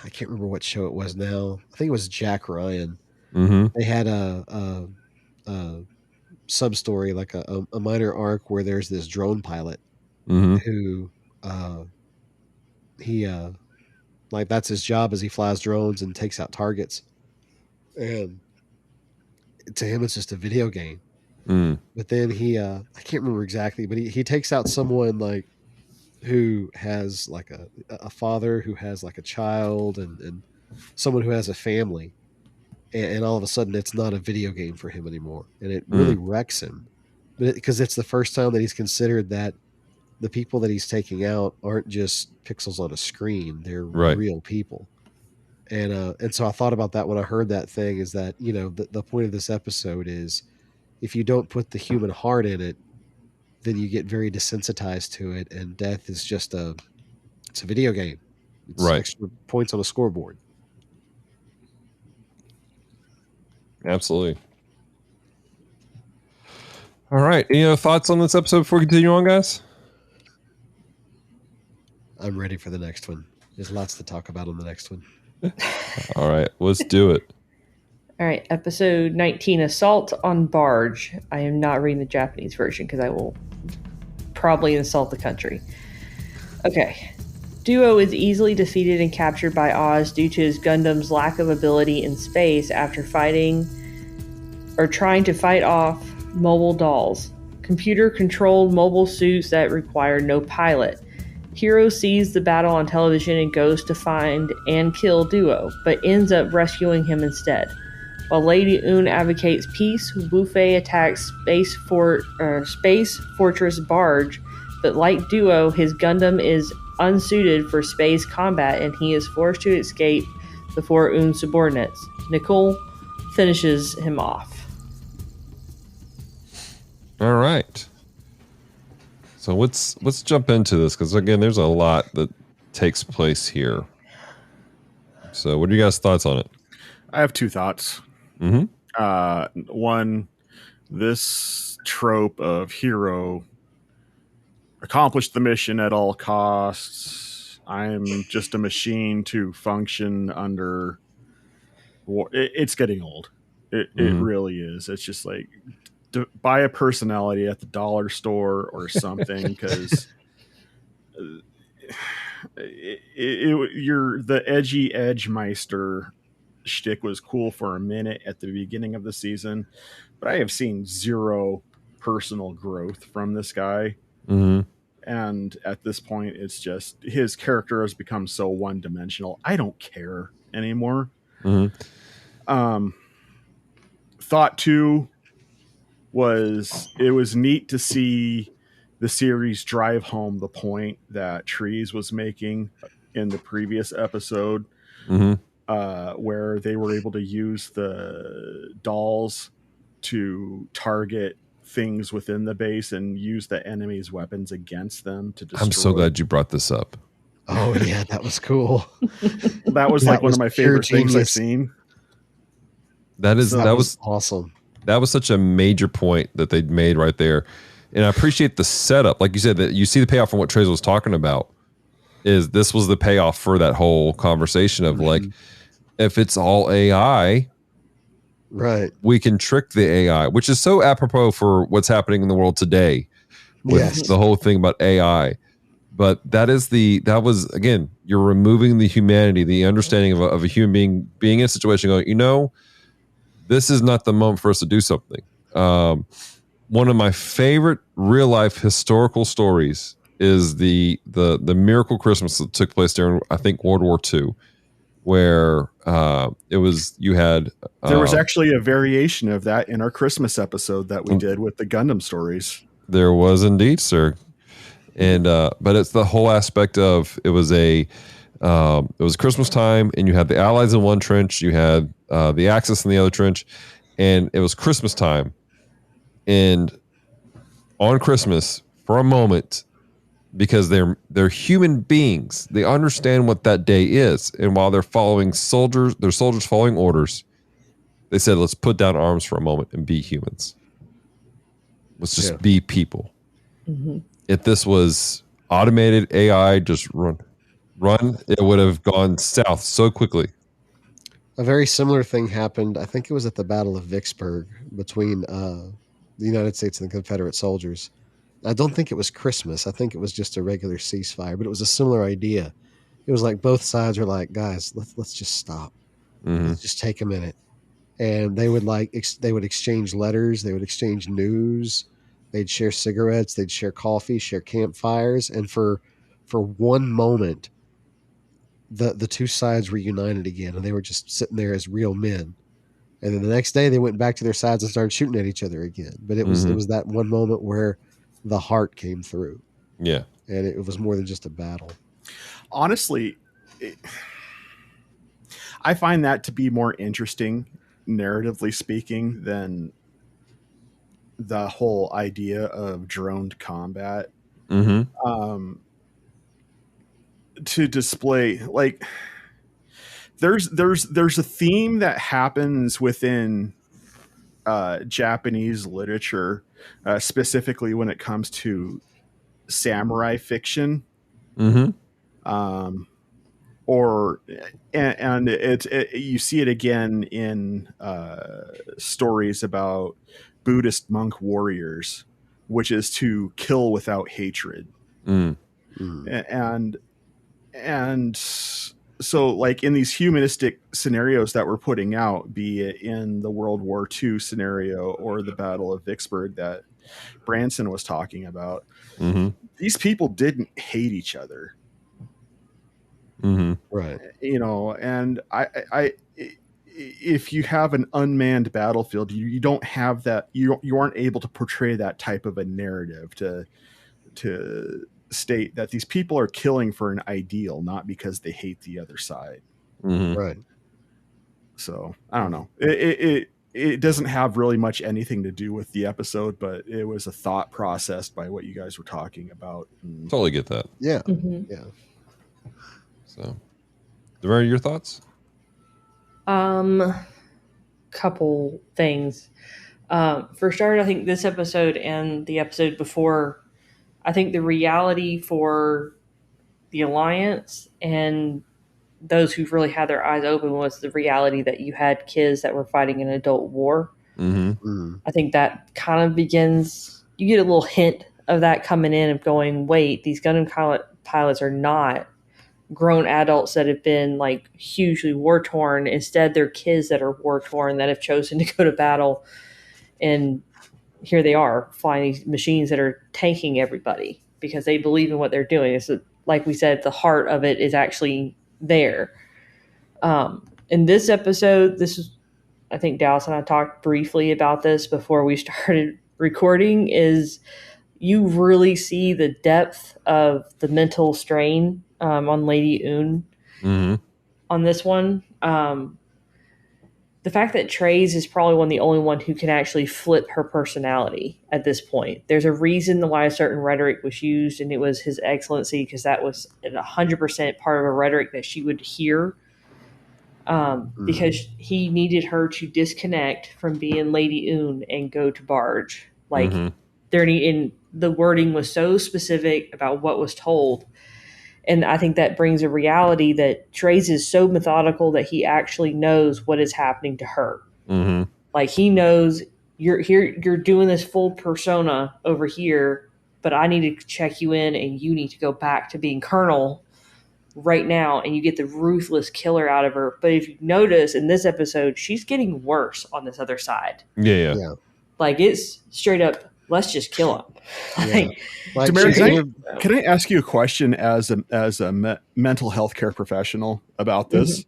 can't remember what show it was now. I think it was Jack Ryan. Mm-hmm. They had a sub-story, like a minor arc where there's this drone pilot who like that's his job, as he flies drones and takes out targets. And to him, it's just a video game. But then he, I can't remember exactly, but he takes out someone like who has like a father who has like a child and someone who has a family. And all of a sudden it's not a video game for him anymore. And it really wrecks him, because it's the first time that he's considered that the people that he's taking out aren't just pixels on a screen. They're real people. And so I thought about that when I heard that thing, is that, the point of this episode is, if you don't put the human heart in it, then you get very desensitized to it, and death is just it's a video game. It's extra points on a scoreboard. Absolutely. All right. Any other thoughts on this episode before we continue on, guys? I'm ready for the next one. There's lots to talk about on the next one. All right. Let's do it. All right. Episode 19, Assault on Barge. I am not reading the Japanese version because I will probably insult the country. Okay. Duo is easily defeated and captured by Oz due to his Gundam's lack of ability in space after trying to fight off mobile dolls, computer-controlled mobile suits that require no pilot. Hiro sees the battle on television and goes to find and kill Duo, but ends up rescuing him instead. While Lady Un advocates peace, Wu-Fei attacks Space Fortress Barge, but like Duo, his Gundam is unsuited for space combat and he is forced to escape before Un's subordinates. Nicole finishes him off. All right. So let's jump into this because again, there's a lot that takes place here. So, what are you guys' thoughts on it? I have two thoughts. One, this trope of hero accomplished the mission at all costs. I'm just a machine to function under war. It's getting old. It really is. It's just like buy a personality at the dollar store or something because you're the edgy edge meister shtick was cool for a minute at the beginning of the season, but I have seen zero personal growth from this guy. And at this point, it's just his character has become so one dimensional. I don't care anymore. Thought two was it was neat to see the series drive home the point that Trees was making in the previous episode, where they were able to use the dolls to target things within the base and use the enemy's weapons against them to destroy. I'm so glad you brought this up. Oh yeah, that was cool. That was like one of my favorite things I've seen. That was awesome. That was such a major point that they made right there. And I appreciate the setup. Like you said, that you see the payoff from what Trez was talking about is this was the payoff for that whole conversation of like, if it's all AI, right, we can trick the AI, which is so apropos for what's happening in the world today with the whole thing about AI. But that was again, you're removing the humanity, the understanding of a human being in a situation going, this is not the moment for us to do something. One of my favorite real life historical stories is the miracle Christmas that took place during, I think, World War II, where there was actually a variation of that in our Christmas episode that we did with the Gundam stories. There was indeed, sir. And but it's the whole aspect of it was Christmas time, and you had the Allies in one trench, you had the Axis in the other trench, and it was Christmas time. And on Christmas, for a moment, because they're human beings, they understand what that day is, and while they're soldiers following orders, they said, "Let's put down arms for a moment and be humans. Let's just be people." If this was automated AI, just run, it would have gone south so quickly. A very similar thing happened. I think it was at the Battle of Vicksburg between the United States and the Confederate soldiers. I don't think it was Christmas. I think it was just a regular ceasefire, but it was a similar idea. It was like both sides were like, guys, let's just stop. Let's just take a minute. And they would exchange letters. They would exchange news. They'd share cigarettes. They'd share coffee, share campfires. And for one moment, the two sides were united again, and they were just sitting there as real men. And then the next day they went back to their sides and started shooting at each other again. But it was that one moment where the heart came through. Yeah. And it was more than just a battle. Honestly, I find that to be more interesting, narratively speaking, than the whole idea of droned combat. To display, like, there's a theme that happens within Japanese literature, specifically when it comes to samurai fiction, or you see it again in stories about Buddhist monk warriors, which is to kill without hatred. And so, like, in these humanistic scenarios that we're putting out, be it in the World War II scenario or the Battle of Vicksburg that Branson was talking about, these people didn't hate each other. Right. And I if you have an unmanned battlefield, you don't have that. You aren't able to portray that type of a narrative to state that these people are killing for an ideal, not because they hate the other side. Right. So I don't know. it doesn't have really much anything to do with the episode, but it was a thought processed by what you guys were talking about. Totally get that. Yeah. Mhm. Yeah. So, Devera, your thoughts? Couple things. For starters, I think this episode and the episode before, I think the reality for the Alliance and those who've really had their eyes open was the reality that you had kids that were fighting an adult war. Mm-hmm. I think that kind of begins, you get a little hint of that coming in of going, wait, these Gundam pilots are not grown adults that have been like hugely war torn. Instead, they're kids that are war torn that have chosen to go to battle. And here they are flying these machines that are tanking everybody because they believe in what they're doing. It's like we said, the heart of it is actually there. In this episode, this is, I think Dallas and I talked briefly about this before we started recording, is you really see the depth of the mental strain on Lady Une on this one. The fact that Treize is probably the only one who can actually flip her personality at this point. There's a reason why a certain rhetoric was used, and it was His Excellency, because that was 100% part of a rhetoric that she would hear. Because he needed her to disconnect from being Lady Une and go to Barge. Like, the wording was so specific about what was told. And I think that brings a reality that Treize is so methodical that he actually knows what is happening to her. Like, he knows you're doing this full persona over here, but I need to check you in and you need to go back to being Colonel right now, and you get the ruthless killer out of her. But if you notice in this episode, she's getting worse on this other side. Yeah. Like, it's straight up, let's just kill him. Like, Demaric, can I ask you a question as a mental health care professional about this?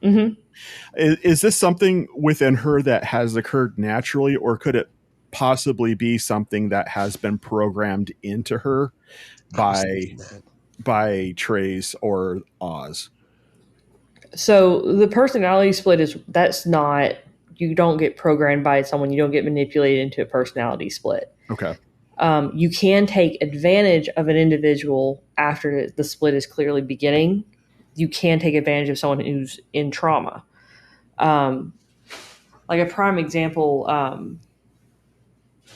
Is this something within her that has occurred naturally, or could it possibly be something that has been programmed into her by Treize or Oz? So the personality split that's not, you don't get programmed by someone, you don't get manipulated into a personality split. Okay. You can take advantage of an individual after the split is clearly beginning. You can take advantage of someone who's in trauma. Like a prime example,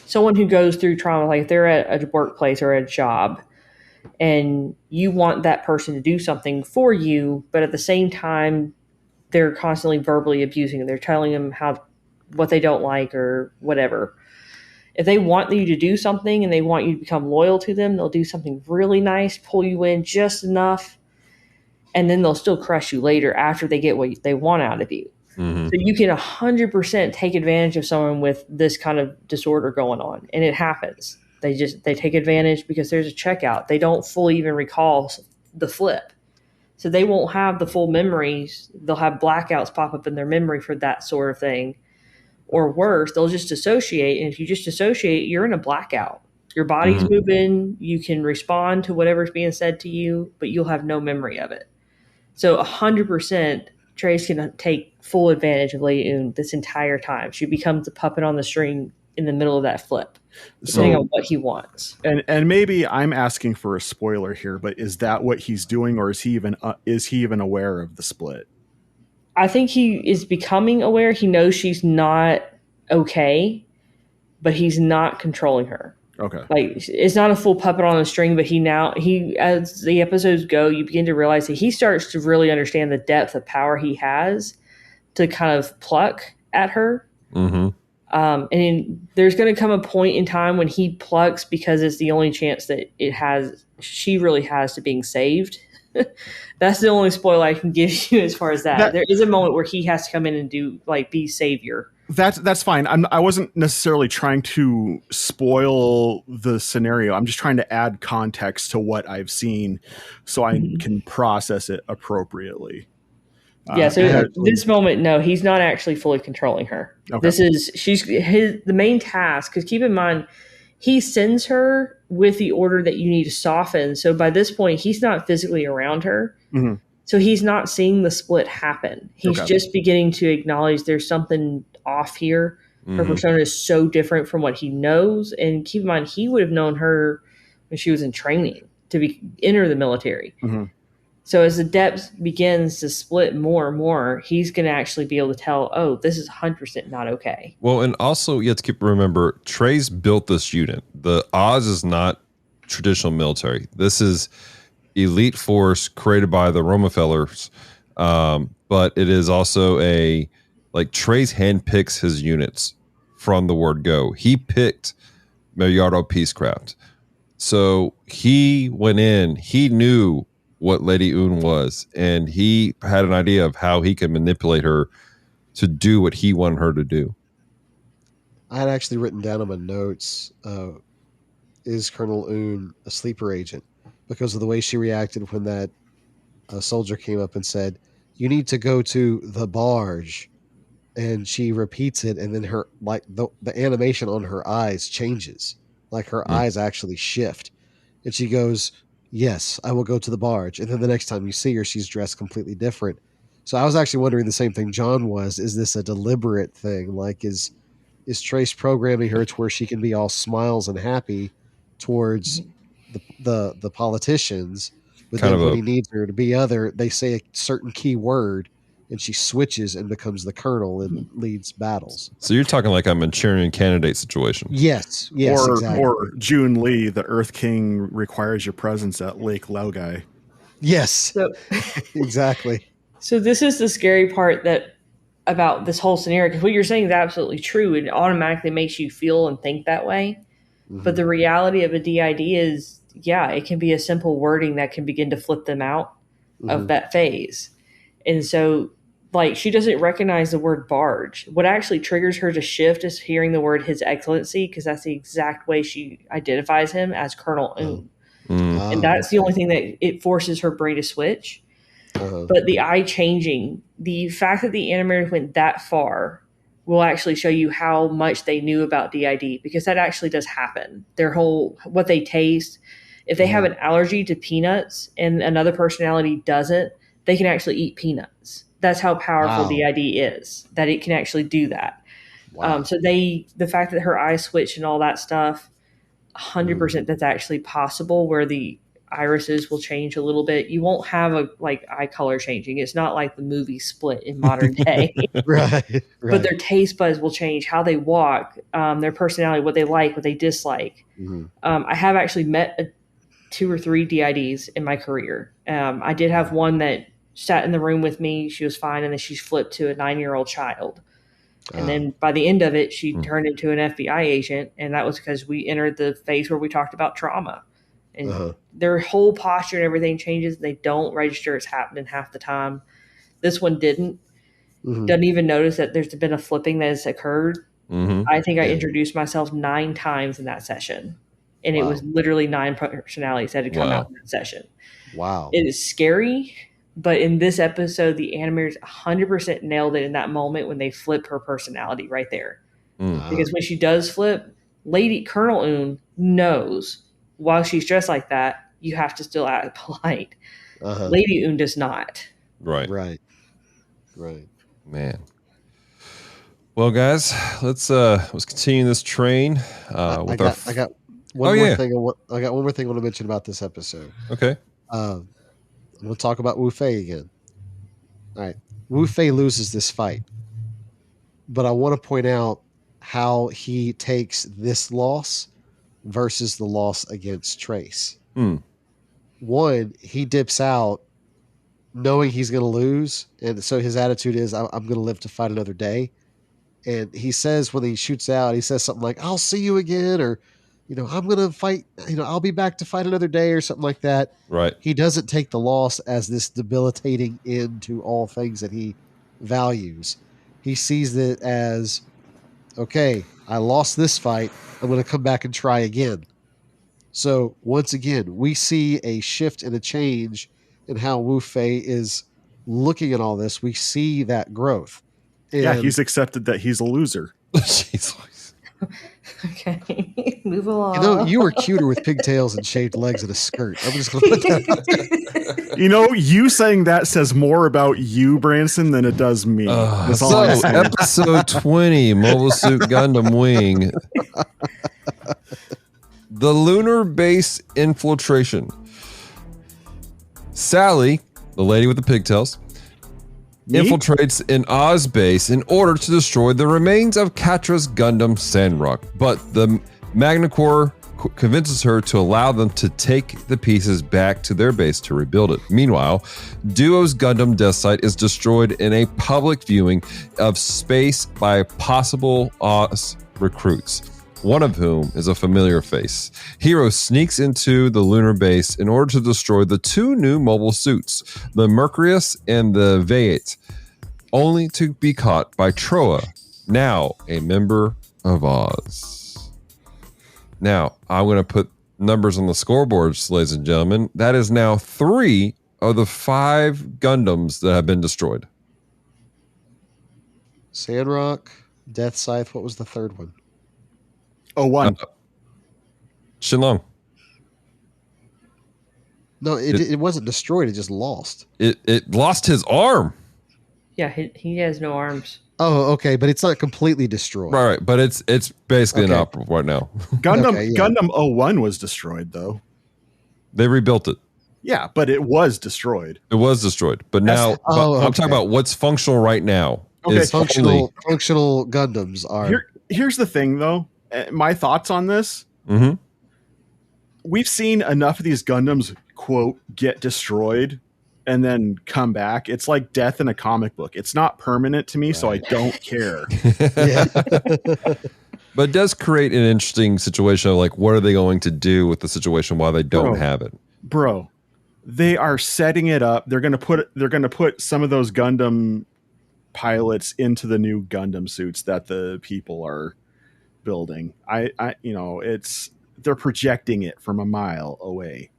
someone who goes through trauma, like if they're at a workplace or a job, and you want that person to do something for you, but at the same time, they're constantly verbally abusing them. They're telling them what they don't like or whatever. If they want you to do something and they want you to become loyal to them, they'll do something really nice, pull you in just enough, and then they'll still crush you later after they get what they want out of you. So you can 100% take advantage of someone with this kind of disorder going on, and it happens. They take advantage because there's a checkout. They don't fully even recall the flip. So they won't have the full memories. They'll have blackouts pop up in their memory for that sort of thing. Or worse, they'll just dissociate. And if you just dissociate, you're in a blackout. Your body's moving. You can respond to whatever's being said to you, but you'll have no memory of it. So 100%, Treize can take full advantage of Lady Une this entire time. She becomes the puppet on the string in the middle of that flip, depending on what he wants. And maybe I'm asking for a spoiler here, but is that what he's doing, or is he even aware of the split? I think he is becoming aware. He knows she's not okay, but he's not controlling her. Okay. Like, it's not a full puppet on a string, but he as the episodes go, you begin to realize that he starts to really understand the depth of power he has to kind of pluck at her. And there's going to come a point in time when he plucks because it's the only chance that she really has to being saved. That's the only spoiler I can give you as far as that. There is a moment where he has to come in and be savior. That's fine. I wasn't necessarily trying to spoil the scenario. I'm just trying to add context to what I've seen so I can process it appropriately. This moment, no, he's not actually fully controlling her. Okay. The main task, because keep in mind, he sends her with the order that you need to soften. So by this point, he's not physically around her. So he's not seeing the split happen. He's just beginning to acknowledge there's something off here. Her Mhm. persona is so different from what he knows. And keep in mind, he would have known her when she was in training to enter the military. Mm-hmm. So as the depth begins to split more and more, he's going to actually be able to tell, oh, this is 100% not okay. Well, and also you have to remember, Trey's built this unit. The Oz is not traditional military. This is elite force created by the Romafellers, but it is also Trey's handpicks his units from the word go. He picked Milliardo Peacecraft. So he went in, he knew what Lady Un was, and he had an idea of how he could manipulate her to do what he wanted her to do. I had actually written down in my notes, is Colonel Un a sleeper agent? Because of the way she reacted when that soldier came up and said, "You need to go to the barge." And she repeats it, and then her the animation on her eyes changes. Like her eyes actually shift. And she goes, "Yes, I will go to the barge." And then the next time you see her, she's dressed completely different. So I was actually wondering the same thing John was. Is this a deliberate thing? Like, is Trace programming her to where she can be all smiles and happy towards the politicians, but Kind then of when a- he needs her to be other, they say a certain key word, and she switches and becomes the colonel and leads battles. So you're talking like a Manchurian candidate situation. Yes, exactly. Or June Lee, the Earth King requires your presence at Lake Laogai. Yes, So, exactly. so this is the scary part about this whole scenario, because what you're saying is absolutely true. It automatically makes you feel and think that way. Mm-hmm. But the reality of a DID is, yeah, it can be a simple wording that can begin to flip them out of that phase. And so, like, she doesn't recognize the word barge. What actually triggers her to shift is hearing the word His Excellency, because that's the exact way she identifies him, as Colonel Un. And that's the only thing that it forces her brain to switch. But the eye changing, the fact that the animators went that far will actually show you how much they knew about DID, because that actually does happen. Their whole, what they taste, if they have an allergy to peanuts and another personality doesn't, they can actually eat peanuts. That's how powerful DID is, that it can actually do that. Wow. So the fact that her eyes switch and all that stuff, 100% that's actually possible, where the irises will change a little bit. You won't have eye color changing. It's not like the movie Split in modern day. right. But their taste buds will change, how they walk, their personality, what they like, what they dislike. I have actually met 2 or 3 DIDs in my career. I did have one that sat in the room with me. She was fine, and then she flipped to a 9-year-old child. And then by the end of it, she turned into an FBI agent, and that was because we entered the phase where we talked about trauma. And their whole posture and everything changes. They don't register it's happening half the time. This one didn't. Doesn't even notice that there's been a flipping that has occurred. I think I introduced myself 9 times in that session. And it was literally 9 personalities that had come out in that session. Wow. It is scary. But in this episode, the animators 100% nailed it in that moment when they flip her personality right there. Because when she does flip, Lady Colonel Un knows while she's dressed like that, you have to still act polite. Lady Un does not. Right. Man. Well, guys, let's continue this train. I got one more thing. I got one more thing I want to mention about this episode. Okay. We'll talk about Wu Fei again. All right. Wu Fei loses this fight. But I want to point out how he takes this loss versus the loss against Trace. One, he dips out knowing he's going to lose. And so his attitude is, I'm going to live to fight another day. And he says when he shoots out, he says something like, "I'll see you again," or, "I'm going to fight, I'll be back to fight another day," or something like that. Right. He doesn't take the loss as this debilitating end to all things that he values. He sees it as, okay, I lost this fight. I'm going to come back and try again. So once again, we see a shift and a change in how Wu Fei is looking at all this. We see that growth. And he's accepted that he's a loser. Jeez. Okay, move along. You were cuter with pigtails and shaved legs and a skirt. I'm just going to put that out there. You saying that says more about you, Branson, than it does me. That's all I'm saying. Episode 20, Mobile Suit Gundam Wing. The lunar base infiltration. Sally, the lady with the pigtails, infiltrates an Oz base in order to destroy the remains of Katra's Gundam Sandrock, but the Magna Corps convinces her to allow them to take the pieces back to their base to rebuild it. Meanwhile, Duo's Gundam Death Site is destroyed in a public viewing of space by possible Oz recruits, one of whom is a familiar face. Hiro sneaks into the lunar base in order to destroy the two new mobile suits, the Mercurius and the Veit, only to be caught by Troa, now a member of Oz. Now, I'm going to put numbers on the scoreboards, ladies and gentlemen. That is now 3 of the 5 Gundams that have been destroyed. Sandrock, Death Scythe. What was the third one? One. Shenlong. No, it wasn't destroyed. It just lost. It lost his arm. Yeah, he has no arms. Oh, okay, but it's not completely destroyed. Right, but it's basically inoperable right now. Gundam 01 was destroyed, though. They rebuilt it. Yeah, but it was destroyed. It was destroyed, but now I'm talking about what's functional right now. Okay, functional Gundams are. Here's the thing, though. My thoughts on this. Mm-hmm. We've seen enough of these Gundams, quote, get destroyed and then come back. It's like death in a comic book. It's not permanent to me, so I don't care. But it does create an interesting situation of like, what are they going to do with the situation while they don't have it? Bro, they are setting it up. They're gonna put some of those Gundam pilots into the new Gundam suits that the people are building. They're projecting it from a mile away.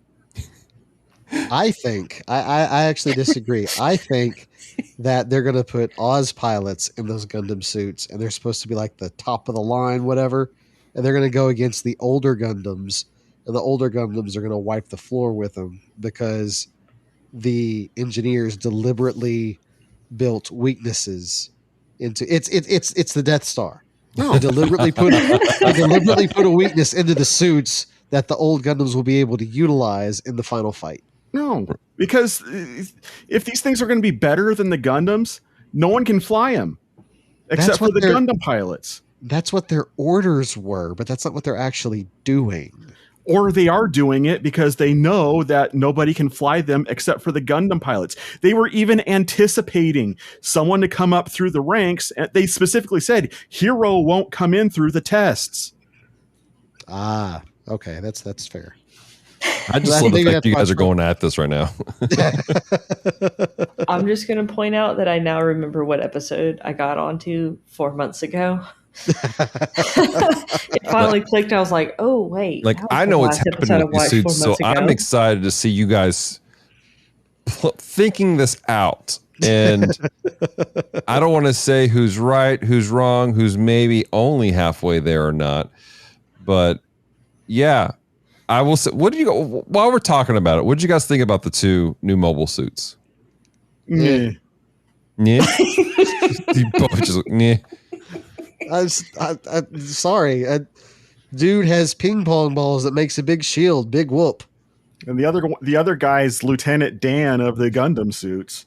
I think I actually disagree. I think that they're going to put Oz pilots in those Gundam suits, and they're supposed to be like the top of the line, whatever. And they're going to go against the older Gundams, and the older Gundams are going to wipe the floor with them because the engineers deliberately built weaknesses into it's the Death Star. They deliberately put a weakness into the suits that the old Gundams will be able to utilize in the final fight. No, because if these things are going to be better than the Gundams, no one can fly them except for the Gundam pilots. That's what their orders were, but that's not what they're actually doing. Or they are doing it because they know that nobody can fly them except for the Gundam pilots. They were even anticipating someone to come up through the ranks. And they specifically said, Hiro won't come in through the tests. Ah, okay. That's fair. I just love the fact you guys are going at this right now. I'm just going to point out that I now remember what episode I got onto 4 months ago. It finally clicked. I was like, "Oh wait!" Like I know what's happening with these suits, so I'm excited to see you guys thinking this out. And I don't want to say who's right, who's wrong, who's maybe only halfway there or not. But yeah, I will say. What do you? While we're talking about it, what did you guys think about the 2 new mobile suits? Yeah. Yeah. You both just yeah. I'm sorry. Dude has ping pong balls that makes a big shield. Big whoop. And the other guy's Lieutenant Dan of the Gundam suits.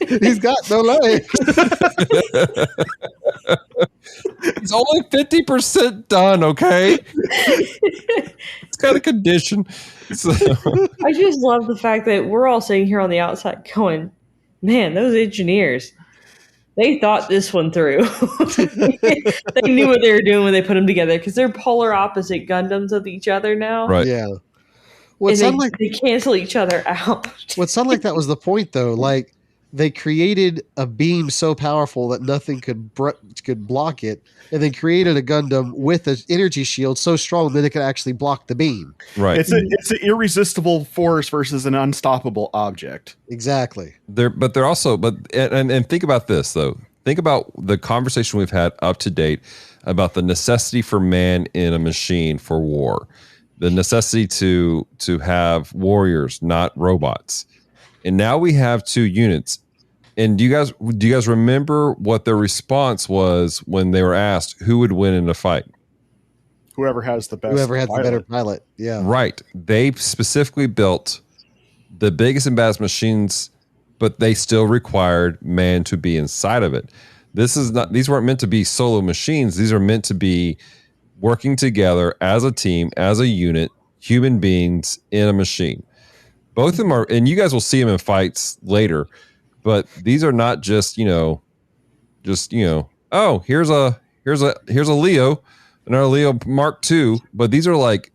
He's got no legs. He's only 50% done, okay? It's got a condition. So. I just love the fact that we're all sitting here on the outside going, man, those engineers, they thought this one through. They knew what they were doing when they put them together because they're polar opposite Gundams of each other now. Right. Yeah. They cancel each other out. What sounded like that was the point, though. Like they created a beam so powerful that nothing could block it, and they created a Gundam with an energy shield so strong that it could actually block the beam. Right. It's an irresistible force versus an unstoppable object. Exactly. They're also think about this though. Think about the conversation we've had up to date about the necessity for man in a machine for war. the necessity to have warriors, not robots. And now we have 2 units. And do you guys remember what their response was when they were asked who would win in a fight? Whoever has the best, Whoever has pilot. the better pilot. Yeah. Right. They specifically built the biggest and baddest machines, but they still required man to be inside of it. These weren't meant to be solo machines. These are meant to be working together as a team, as a unit, human beings in a machine. Both of them are, and you guys will see them in fights later, but these are not just, oh, here's a Leo, another Leo Mark II, but these are like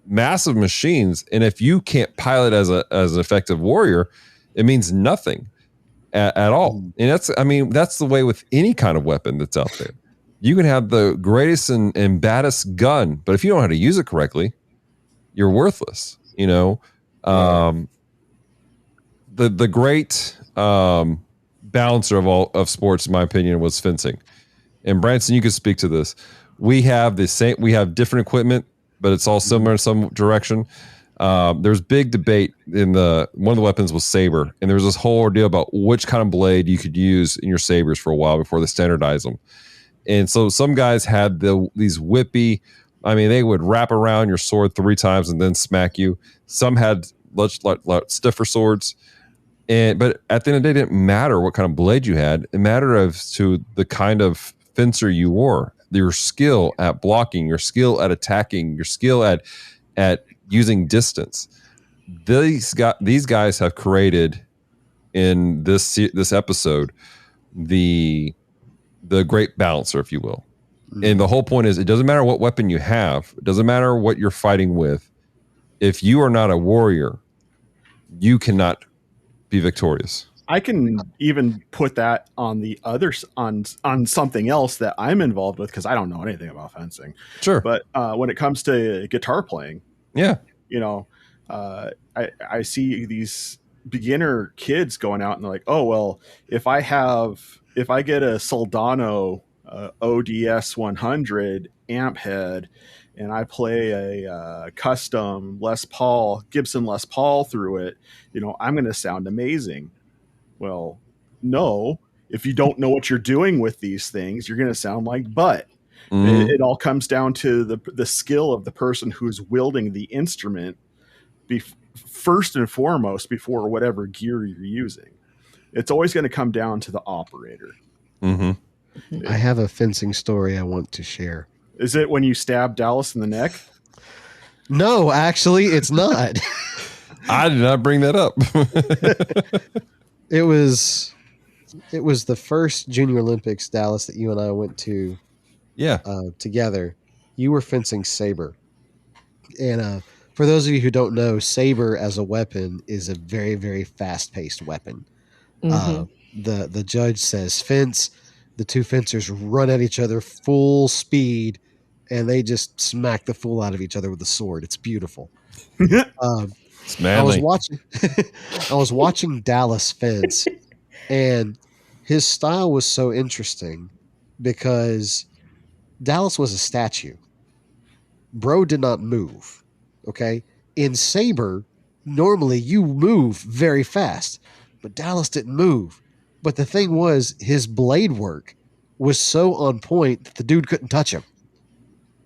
massive machines. And if you can't pilot as an effective warrior, it means nothing at all. And that's the way with any kind of weapon that's out there. You can have the greatest and baddest gun, but if you don't know how to use it correctly, you're worthless. The great balancer of sports, in my opinion, was fencing. And Branson, you could speak to this. We have different equipment, but it's all similar in some direction. There's big debate one of the weapons was saber, and there was this whole ordeal about which kind of blade you could use in your sabers for a while before they standardized them. And so some guys had these whippy, they would wrap around your sword 3 times and then smack you. Some had much stiffer swords. But at the end of the day, it didn't matter what kind of blade you had. It mattered to the kind of fencer you were. Your skill at blocking, your skill at attacking, your skill at using distance. These guys have created in this episode the great balancer, if you will. And the whole point is, it doesn't matter what weapon you have. It doesn't matter what you're fighting with. If you are not a warrior, you cannot be victorious. I can even put that on the others on something else that I'm involved with, because I don't know anything about fencing. Sure. But when it comes to guitar playing, yeah, I see these beginner kids going out and they're like, oh, well, if I get a Soldano ODS 100 amp head and I play a custom Gibson Les Paul through it, I'm going to sound amazing. Well, no, if you don't know what you're doing with these things, you're going to sound like butt. Mm-hmm. It all comes down to the skill of the person who's wielding the instrument first and foremost before whatever gear you're using. It's always going to come down to the operator. Mm-hmm. I have a fencing story I want to share. Is it when you stab Dallas in the neck? No, actually, it's not. I did not bring that up. It was the first Junior Olympics, Dallas, that you and I went to. Yeah. Together. You were fencing saber, and for those of you who don't know, saber as a weapon is a very, very fast-paced weapon. Mm-hmm. The judge says fence. The 2 fencers run at each other full speed, and they just smack the fool out of each other with a sword. It's beautiful. It's manly. I was watching Dallas fence, and his style was so interesting because Dallas was a statue. Bro did not move. Okay. In saber, normally you move very fast, but Dallas didn't move. But the thing was, his blade work was so on point that the dude couldn't touch him.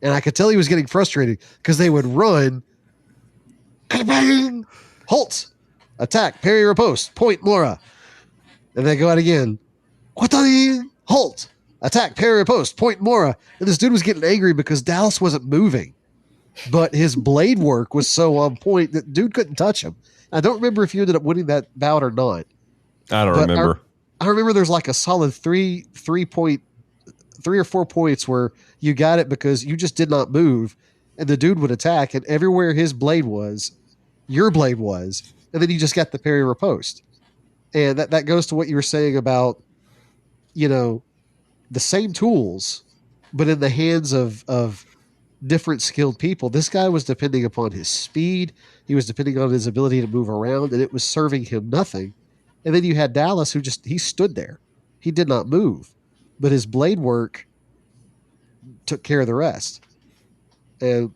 And I could tell he was getting frustrated because they would run, bang, halt, attack, parry, riposte, point, mora. And they go out again, halt, attack, parry, riposte, point, mora. And this dude was getting angry because Dallas wasn't moving. But his blade work was so on point that dude couldn't touch him. I don't remember if you ended up winning that bout or not. I don't remember. I remember there's like a solid 3 or 4 points where you got it because you just did not move, and the dude would attack, and everywhere his blade was, your blade was, and then you just got the parry riposte. And that goes to what you were saying about, the same tools, but in the hands of different skilled people. This guy was depending upon his speed. He was depending on his ability to move around, and it was serving him nothing. And then you had Dallas, who he stood there. He did not move, but his blade work took care of the rest. And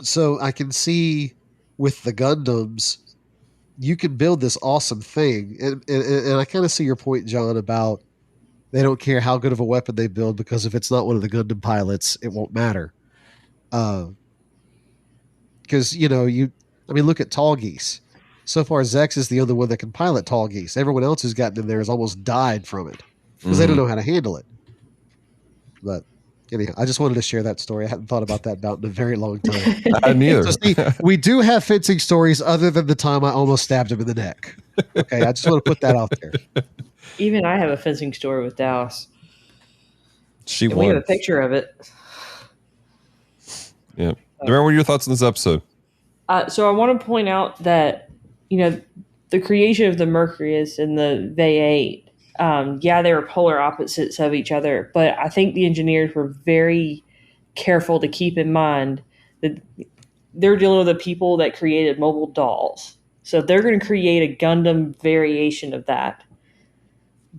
So I can see with the Gundams, you can build this awesome thing. And I kind of see your point, John, about they don't care how good of a weapon they build because if it's not one of the Gundam pilots, it won't matter. Because, look at Tall Geese. So far, Zex is the only one that can pilot Tall Geese. Everyone else who's gotten in there has almost died from it because they don't know how to handle it. But anyhow, I just wanted to share that story. I hadn't thought about that bout in a very long time. Neither. So see, we do have fencing stories other than the time I almost stabbed him in the neck. Okay, I just want to put that out there. Even I have a fencing story with Dallas. She And won. we have a picture of it. Yeah. Remember, what are your thoughts on this episode? So I want to point out that, the creation of the Mercuryus and the V8, they were polar opposites of each other, but I think the engineers were very careful to keep in mind that they're dealing with the people that created mobile dolls. So if they're going to create a Gundam variation of that,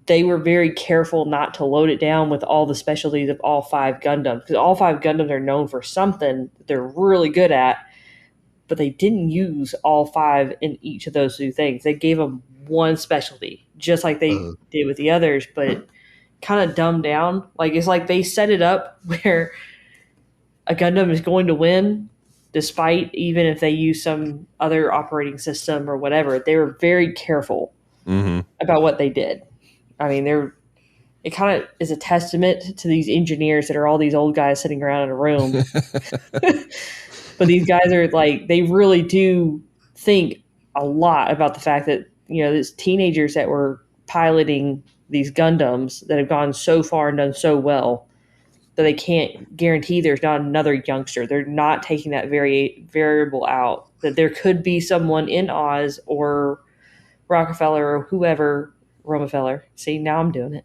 they were very careful not to load it down with all the specialties of all 5 Gundams, because all 5 Gundams are known for something that they're really good at, but they didn't use all 5 in each of those 2 things. They gave them one specialty, just like they did with the others, but kind of dumbed down. Like, it's like they set it up where a Gundam is going to win, despite even if they use some other operating system or whatever. They were very careful about what they did. I mean, it kind of is a testament to these engineers that are all these old guys sitting around in a room. But these guys are like, they really do think a lot about the fact that, these teenagers that were piloting these Gundams that have gone so far and done so well that they can't guarantee there's not another youngster. They're not taking that variable out, that there could be someone in Oz or Rockefeller or whoever. Romefeller. See, now I'm doing it.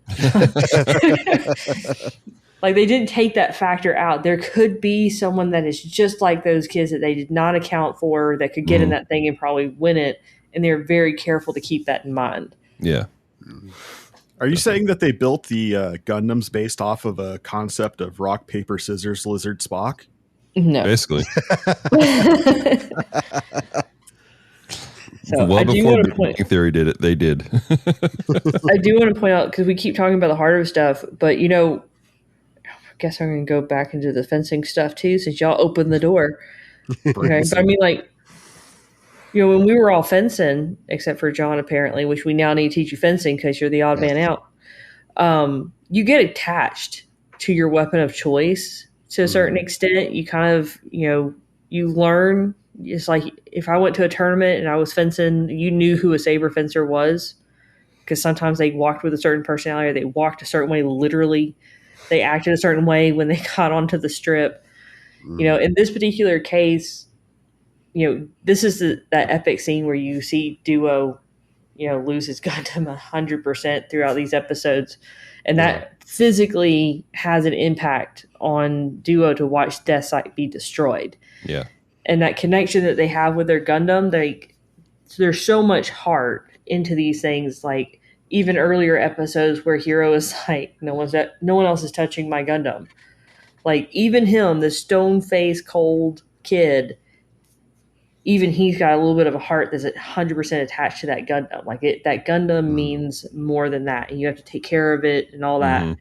Like, they didn't take that factor out. There could be someone that is just like those kids that they did not account for that could get in that thing and probably win it. And they're very careful to keep that in mind. Yeah. Are you saying that they built the Gundams based off of a concept of rock, paper, scissors, lizard, Spock? No. Basically. So well, before Big Bang Theory did it, they did. I do want to point out, because we keep talking about the harder stuff, but I guess I'm going to go back into the fencing stuff too, since y'all opened the door. Okay, but I mean, like, when we were all fencing, except for John apparently, which we now need to teach you fencing because you're the odd man out. You get attached to your weapon of choice to a certain extent. You kind of, you learn. It's like if I went to a tournament and I was fencing, you knew who a saber fencer was, because sometimes they walked with a certain personality, or they walked a certain way. Literally, they acted a certain way when they got onto the strip. In this particular case, this is that epic scene where you see Duo, lose his Gundam 100% throughout these episodes, and that physically has an impact on Duo to watch Death Sight be destroyed. Yeah. And that connection that they have with their Gundam, there's so much heart into these things. Like, even earlier episodes where Hiro is like, no one else is touching my Gundam. Like, even him, the stone-faced, cold kid, even he's got a little bit of a heart that's 100% attached to that Gundam. Like, that Gundam means more than that, and you have to take care of it and all that.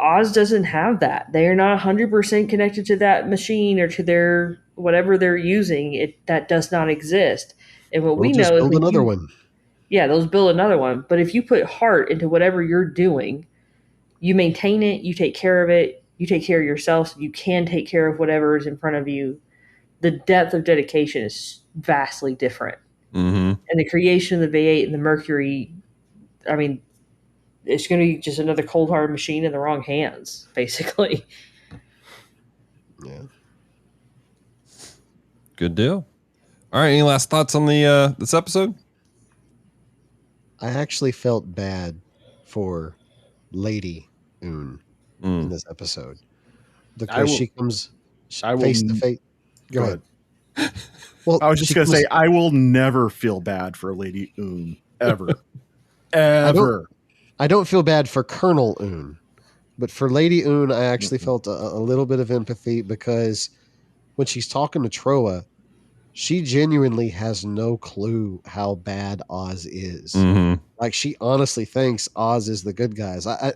Oz doesn't have that. They are not 100% connected to that machine or to their whatever they're using. That does not exist. And what we know is build another one. Yeah, they'll build another one. But if you put heart into whatever you're doing, you maintain it, you take care of it, you take care of yourself, so you can take care of whatever is in front of you. The depth of dedication is vastly different. And the creation of the V8 and the Mercury, I mean, it's going to be just another cold-hearted machine in the wrong hands, basically. Yeah. Good deal. All right. Any last thoughts on the this episode? I actually felt bad for Lady Un in this episode because she comes face to face. Go ahead. Well, I was just going to say, I will never feel bad for Lady Un ever, ever. I don't feel bad for Colonel Un, but for Lady Un, I actually felt a little bit of empathy because when she's talking to Troa, she genuinely has no clue how bad Oz is. Mm-hmm. Like she honestly thinks Oz is the good guys. I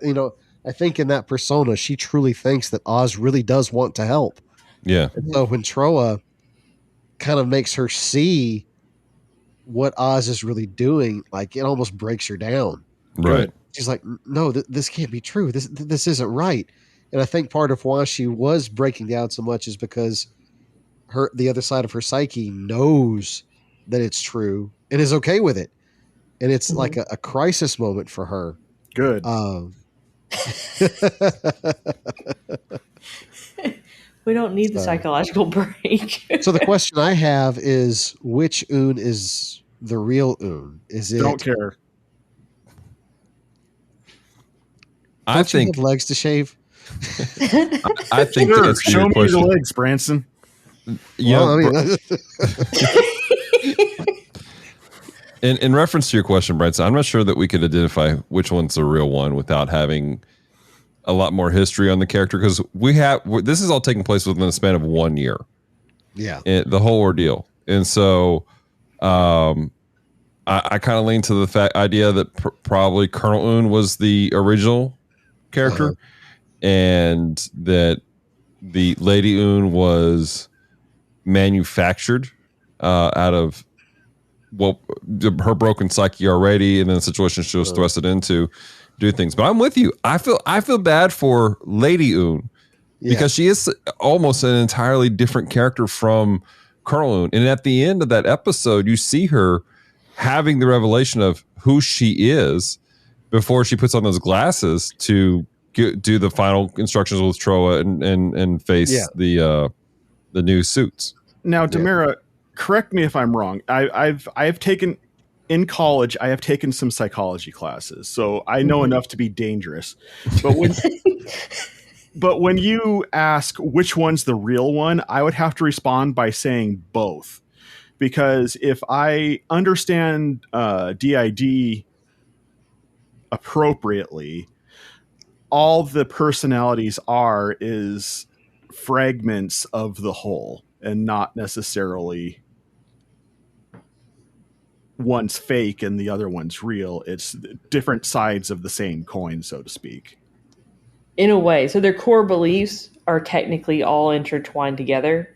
think in that persona, she truly thinks that Oz really does want to help. Yeah. And so when Troa kind of makes her see what Oz is really doing, like it almost breaks her down. Right. She's like, no, this can't be true. This isn't right. And I think part of why she was breaking down so much is because the other side of her psyche knows that it's true and is okay with it. And it's like a crisis moment for her. Good. We don't need the psychological break. So the question I have is, which Un is the real Un? Is it? Don't care. I think you have legs to shave. I think sure, that's show me question. the legs, Branson. In reference to your question, Branson, I'm not sure that we could identify which one's the real one without having a lot more history on the character, because this is all taking place within the span of 1 year. Yeah, the whole ordeal, and so I kind of lean to the idea that probably Colonel Un was the original character, and that the Lady Un was manufactured out of her broken psyche already, and then the situation she was thrusted into do things. But I'm with you. I feel bad for Lady Un because she is almost an entirely different character from Colonel Un. And at the end of that episode, you see her having the revelation of who she is before she puts on those glasses to do the final instructions with Troa and face the new suits. Now, Demira, correct me if I'm wrong. I've taken in college. I have taken some psychology classes, so I know enough to be dangerous. But when you ask which one's the real one, I would have to respond by saying both, because if I understand DID appropriately, all the personalities is fragments of the whole, and not necessarily one's fake and the other one's real. It's different sides of the same coin, so to speak. In a way. So their core beliefs are technically all intertwined together.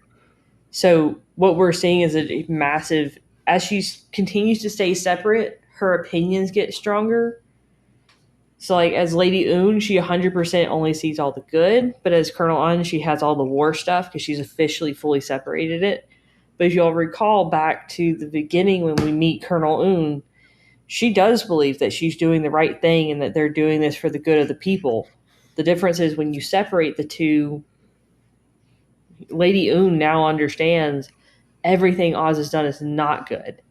So what we're seeing is a massive, as she continues to stay separate, her opinions get stronger. So like as Lady Un, she 100% only sees all the good, but as Colonel Un, she has all the war stuff because she's officially fully separated it. But if you'll recall back to the beginning when we meet Colonel Un, she does believe that she's doing the right thing and that they're doing this for the good of the people. The difference is when you separate the two, Lady Un now understands everything Oz has done is not good.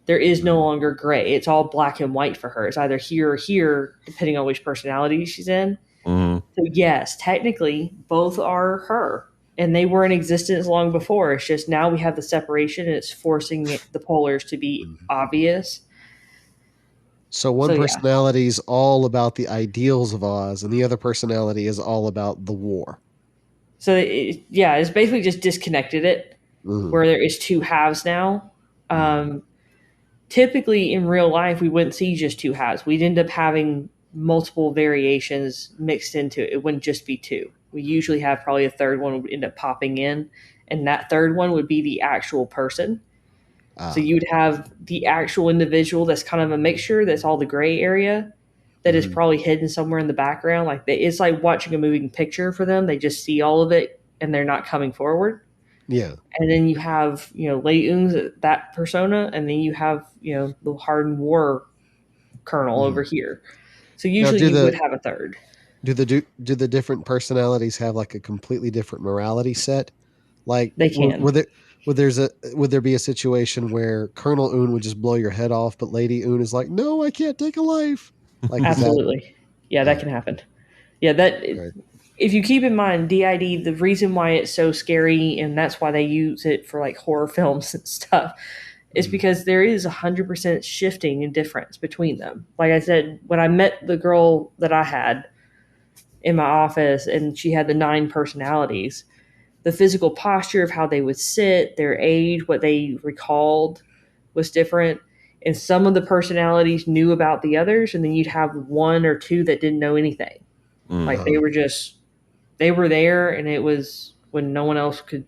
There is no longer gray. It's all black and white for her. It's either here or here, depending on which personality she's in. Mm-hmm. So yes, technically, both are her. And they were in existence long before. It's just now we have the separation and it's forcing the polars to be obvious. So one personality is all about the ideals of Oz, and the other personality is all about the war. So it's basically just disconnected it, where there is two halves now. Typically in real life, we wouldn't see just two halves. We'd end up having multiple variations mixed into it. It wouldn't just be two. We usually have probably a third one would end up popping in, and that third one would be the actual person. So you'd have the actual individual that's kind of a mixture, that's all the gray area, that is probably hidden somewhere in the background. Like it's like watching a moving picture for them. They just see all of it, and they're not coming forward. Yeah. And then you have, Lady Un's that persona, and then you have, the hardened war colonel over here. So usually you would have a third. Do the different personalities have like a completely different morality set? Like they can. Would there be a situation where Colonel Un would just blow your head off, but Lady Un is like, no, I can't take a life. Like absolutely. That can happen. Yeah, right. If you keep in mind DID, the reason why it's so scary, and that's why they use it for like horror films and stuff, is because there is 100% shifting and difference between them. Like I said, when I met the girl that I had in my office and she had the 9 personalities, the physical posture of how they would sit, their age, what they recalled was different. And some of the personalities knew about the others, and then you'd have one or two that didn't know anything. Like they were there, and it was when no one else could,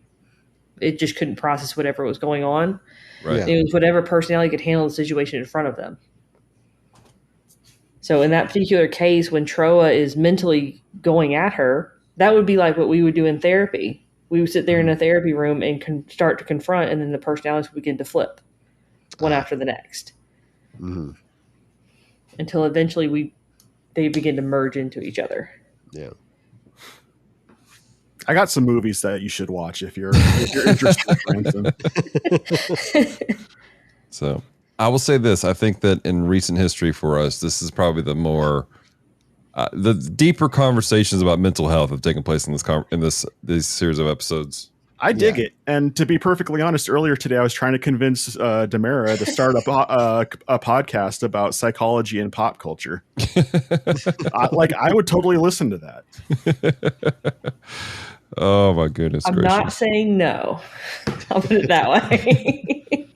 it just couldn't process whatever was going on. Right. It was whatever personality could handle the situation in front of them. So in that particular case, when Troa is mentally going at her, that would be like what we would do in therapy. We would sit there in a therapy room and start to confront, and then the personalities would begin to flip one after the next. Until eventually they begin to merge into each other. Yeah. I got some movies that you should watch if you're interested, Branson. So I will say this. I think that in recent history for us, this is probably the more the deeper conversations about mental health have taken place in this series of episodes. I dig it. And to be perfectly honest, earlier today, I was trying to convince Demara to start a podcast about psychology and pop culture. I would totally listen to that. Oh my goodness I'm gracious. not saying no. I'll put it that way.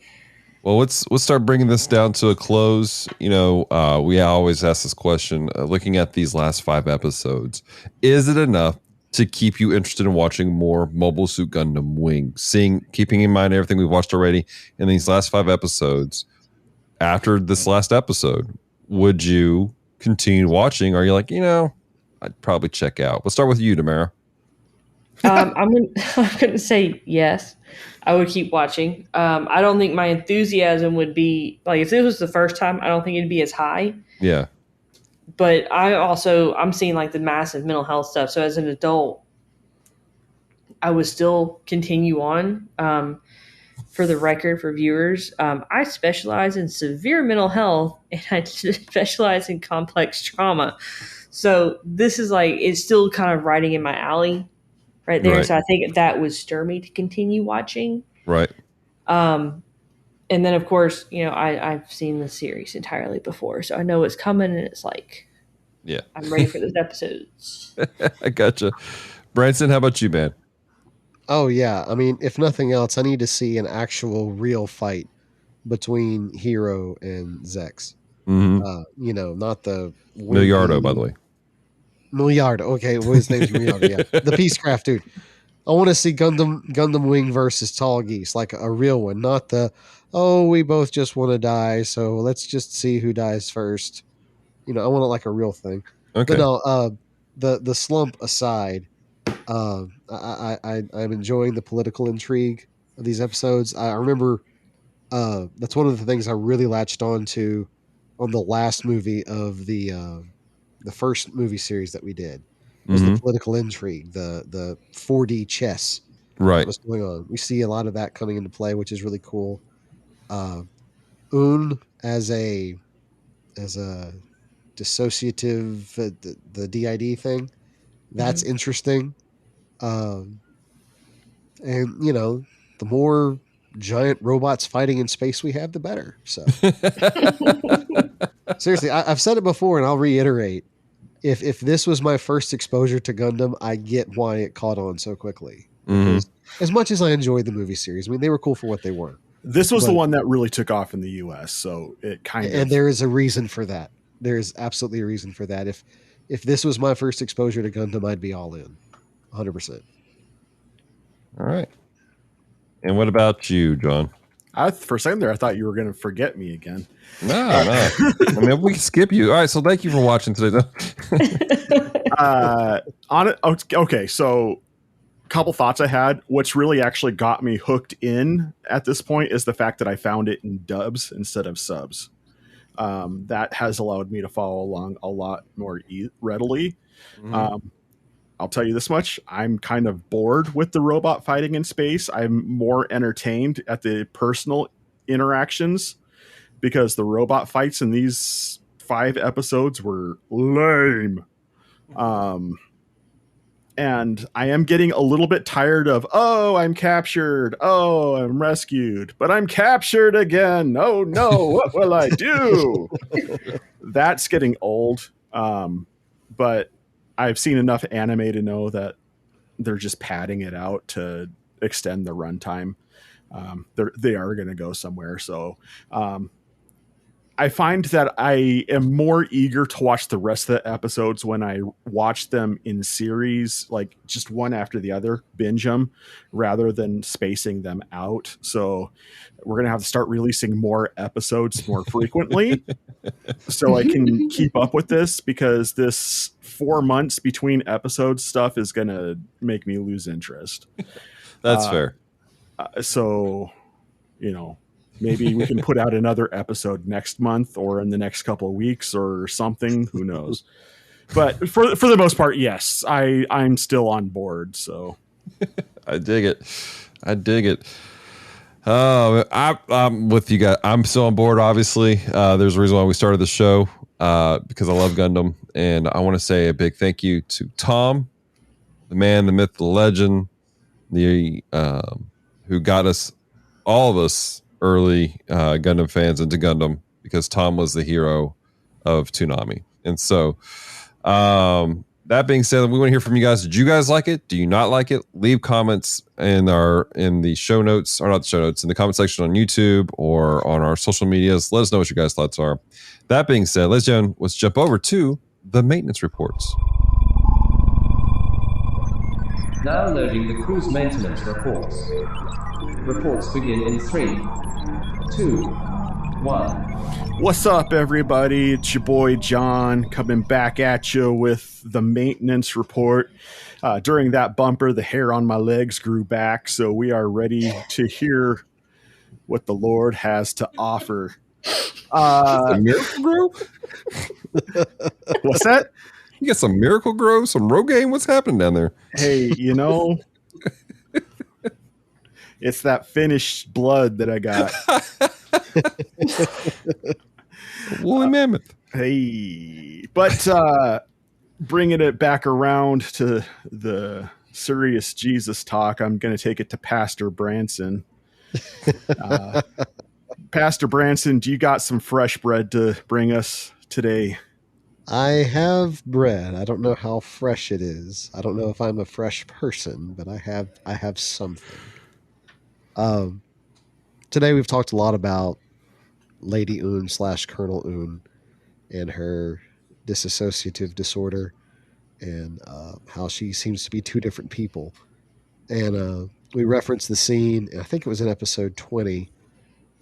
Well, let's start bringing this down to a close. We always ask this question, looking at these last 5 episodes, is it enough to keep you interested in watching more Mobile Suit Gundam Wing? Keeping in mind everything we've watched already in these last 5 episodes, after this last episode, would you continue watching? Or are you like, I'd probably check out? We'll start with you, Demara. I'm going to say yes. I would keep watching. I don't think my enthusiasm would be like, if this was the first time, I don't think it'd be as high. Yeah. But I'm seeing like the massive mental health stuff. So as an adult, I would still continue on. For the record, for viewers, I specialize in severe mental health, and I specialize in complex trauma. So this is it's still kind of riding in my alley right there. Right. So I think that would stir me to continue watching. Right. And then, of course, I've seen the series entirely before, so I know what's coming, and it's like, yeah, I'm ready for those episodes. I gotcha. Branson, how about you, man? Oh, yeah. I mean, if nothing else, I need to see an actual real fight between Hiro and Zex. Mm-hmm. Not the... Miliardo, by the way. Miliardo. Okay, well, his name's Miliardo, yeah. The Peacecraft dude. I want to see Gundam Wing versus Tall Geese, like a real one, not the, we both just want to die, so let's just see who dies first. I want it like a real thing. Okay. But no, the slump aside, I'm enjoying the political intrigue of these episodes. I remember that's one of the things I really latched on to on the last movie of the first movie series that we did. Was the political intrigue, the 4D chess, right? What's going on? We see a lot of that coming into play, which is really cool. Un as a dissociative, the DID thing, that's interesting. And the more giant robots fighting in space we have, the better. So seriously, I've said it before, and I'll reiterate. If this was my first exposure to Gundam, I get why it caught on so quickly. As much as I enjoyed the movie series, I mean, they were cool for what they were. This was the one that really took off in the U.S., so it kind of... And there is a reason for that. There is absolutely a reason for that. If this was my first exposure to Gundam, I'd be all in. 100%. All right. And what about you, John? For a second there, I thought you were going to forget me again. No. I mean, we can skip you. All right, so thank you for watching today. Okay, so a couple thoughts I had. What's really actually got me hooked in at this point is the fact that I found it in dubs instead of subs. That has allowed me to follow along a lot more readily. I'll tell you this much. I'm kind of bored with the robot fighting in space. I'm more entertained at the personal interactions because the robot fights in these 5 episodes were lame. And I am getting a little bit tired of, I'm captured. I'm rescued, but I'm captured again. Oh no, what will I do? That's getting old. But I've seen enough anime to know that they're just padding it out to extend the runtime. They are going to go somewhere. So I find that I am more eager to watch the rest of the episodes when I watch them in series, like just one after the other, binge them, rather than spacing them out. So we're going to have to start releasing more episodes more frequently so I can keep up with this, because this 4 months between episodes stuff is going to make me lose interest. That's fair. So, maybe we can put out another episode next month or in the next couple of weeks or something. Who knows? But for the most part, yes, I'm still on board. So I dig it. I'm with you guys. I'm still on board. Obviously, there's a reason why we started the show, because I love Gundam, and I want to say a big thank you to Tom, the man, the myth, the legend, the who got us, all of us, early Gundam fans into Gundam, because Tom was the hero of Toonami. And so that being said, we want to hear from you guys. Did you guys like it? Do you not like it? Leave comments in the show notes, or not the show notes, in the comment section on YouTube or on our social medias. Let us know what your guys' thoughts are. That being said, ladies and gentlemen, let's jump over to the maintenance reports. Now loading the cruise maintenance reports. Reports begin in 3, 2, 1. What's up, everybody? It's your boy John coming back at you with the maintenance report. During that bumper, the hair on my legs grew back, so we are ready to hear what the Lord has to offer. Miracle Grow? What's that? You got some Miracle Grow, some Rogaine? What's happening down there? Hey, it's that finished blood that I got. Woolly mammoth. Hey, but bringing it back around to the serious Jesus talk, I'm going to take it to Pastor Branson. Pastor Branson, do you got some fresh bread to bring us today? I have bread. I don't know how fresh it is. I don't know if I'm a fresh person, but I have something. Today we've talked a lot about Lady Un / Colonel Un and her dissociative disorder, and how she seems to be two different people. And we referenced the scene, I think it was in episode 20,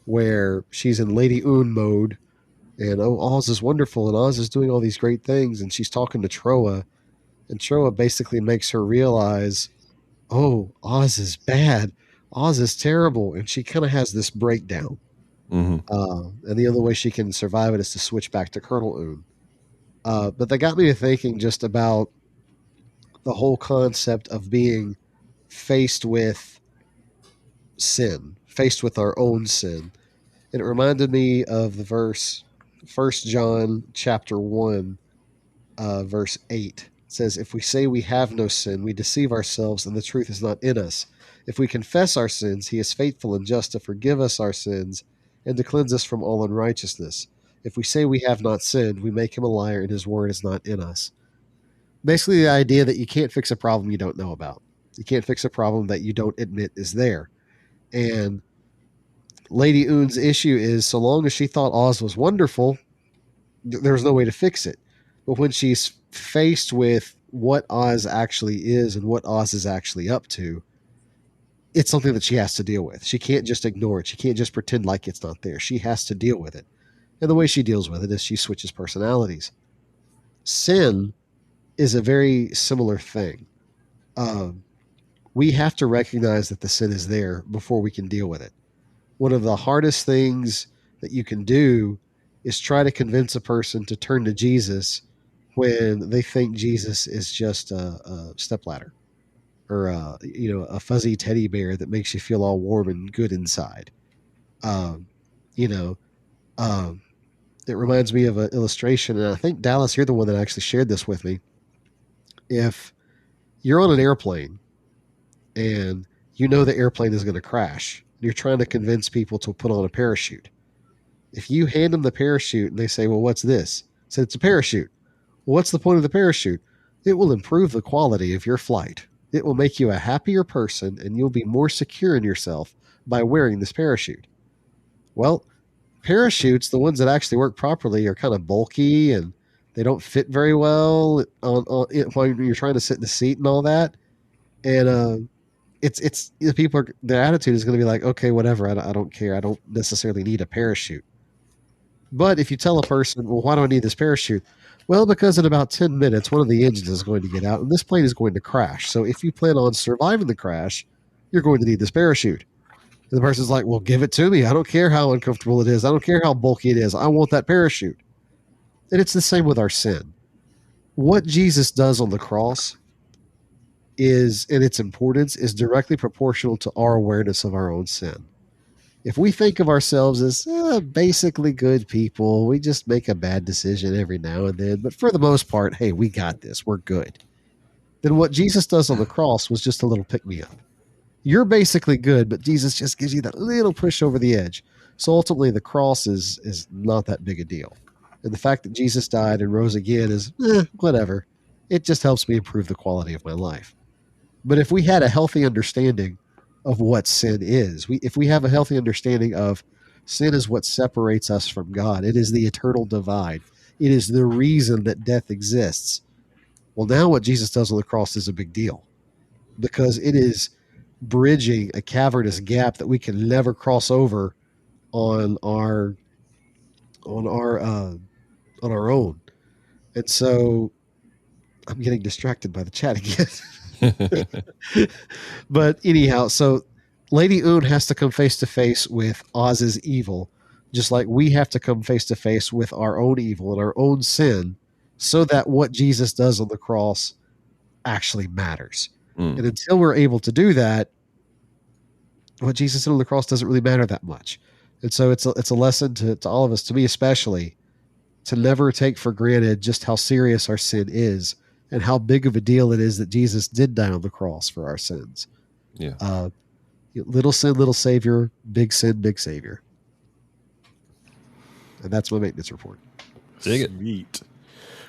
where she's in Lady Un mode, and Oz is wonderful, and Oz is doing all these great things, and she's talking to Troa, and Troa basically makes her realize, oh, Oz is bad. Oz is terrible. And she kind of has this breakdown. Mm-hmm. And the only way she can survive it is to switch back to Colonel Un. But that got me to thinking just about the whole concept of being faced with sin, faced with our own sin. And it reminded me of the verse, 1 John chapter 1, verse 8. It says, if we say we have no sin, we deceive ourselves and the truth is not in us. If we confess our sins, he is faithful and just to forgive us our sins and to cleanse us from all unrighteousness. If we say we have not sinned, we make him a liar and his word is not in us. Basically, the idea that you can't fix a problem you don't know about. You can't fix a problem that you don't admit is there. And Lady Un's issue is, so long as she thought Oz was wonderful, there was no way to fix it. But when she's faced with what Oz actually is and what Oz is actually up to, it's something that she has to deal with. She can't just ignore it. She can't just pretend like it's not there. She has to deal with it. And the way she deals with it is she switches personalities. Sin is a very similar thing. We have to recognize that the sin is there before we can deal with it. One of the hardest things that you can do is try to convince a person to turn to Jesus when they think Jesus is just a stepladder or a fuzzy teddy bear that makes you feel all warm and good inside. It reminds me of an illustration, and I think, Dallas, you're the one that actually shared this with me. If you're on an airplane and you know the airplane is going to crash, and you're trying to convince people to put on a parachute. If you hand them the parachute and they say, well, what's this? Say, it's a parachute. Well, what's the point of the parachute? It will improve the quality of your flight. it will make you a happier person and you'll be more secure in yourself by wearing this parachute. Well, parachutes, the ones that actually work properly, are kind of bulky and they don't fit very well while you're trying to sit in the seat and all that. And it's the people their attitude is going to be like, okay, whatever, I don't care. I don't necessarily need a parachute. But if you tell a person, well, why do I need this parachute? Well, because in about 10 minutes, one of the engines is going to get out and this plane is going to crash. So if you plan on surviving the crash, you're going to need this parachute. And the person's like, well, give it to me. I don't care how uncomfortable it is. I don't care how bulky it is. I want that parachute. And it's the same with our sin. What Jesus does on the cross is, and its importance, is directly proportional to our awareness of our own sin. If we think of ourselves as basically good people, we just make a bad decision every now and then, but for the most part, hey, we got this, we're good. Then what Jesus does on the cross was just a little pick-me-up. You're basically good, but Jesus just gives you that little push over the edge. So ultimately, the cross is not that big a deal. And the fact that Jesus died and rose again is whatever. It just helps me improve the quality of my life. But if we had a healthy understanding of what sin is, if we have a healthy understanding of sin is what separates us from God, it is the eternal divide, it is the reason that death exists. Well, now what Jesus does on the cross is a big deal because it is bridging a cavernous gap that we can never cross over on our own. And so I'm getting distracted by the chat again. But anyhow, so Lady Un has to come face to face with Oz's evil, just like we have to come face to face with our own evil and our own sin, so that what Jesus does on the cross actually matters. And until we're able to do that, what Jesus did on the cross doesn't really matter that much. And so it's a lesson to all of us, to me especially, to never take for granted just how serious our sin is and how big of a deal it is that Jesus did die on the cross for our sins. Yeah. Little sin, little savior; big sin, big savior. And that's my maintenance report. Dig it. Sweet.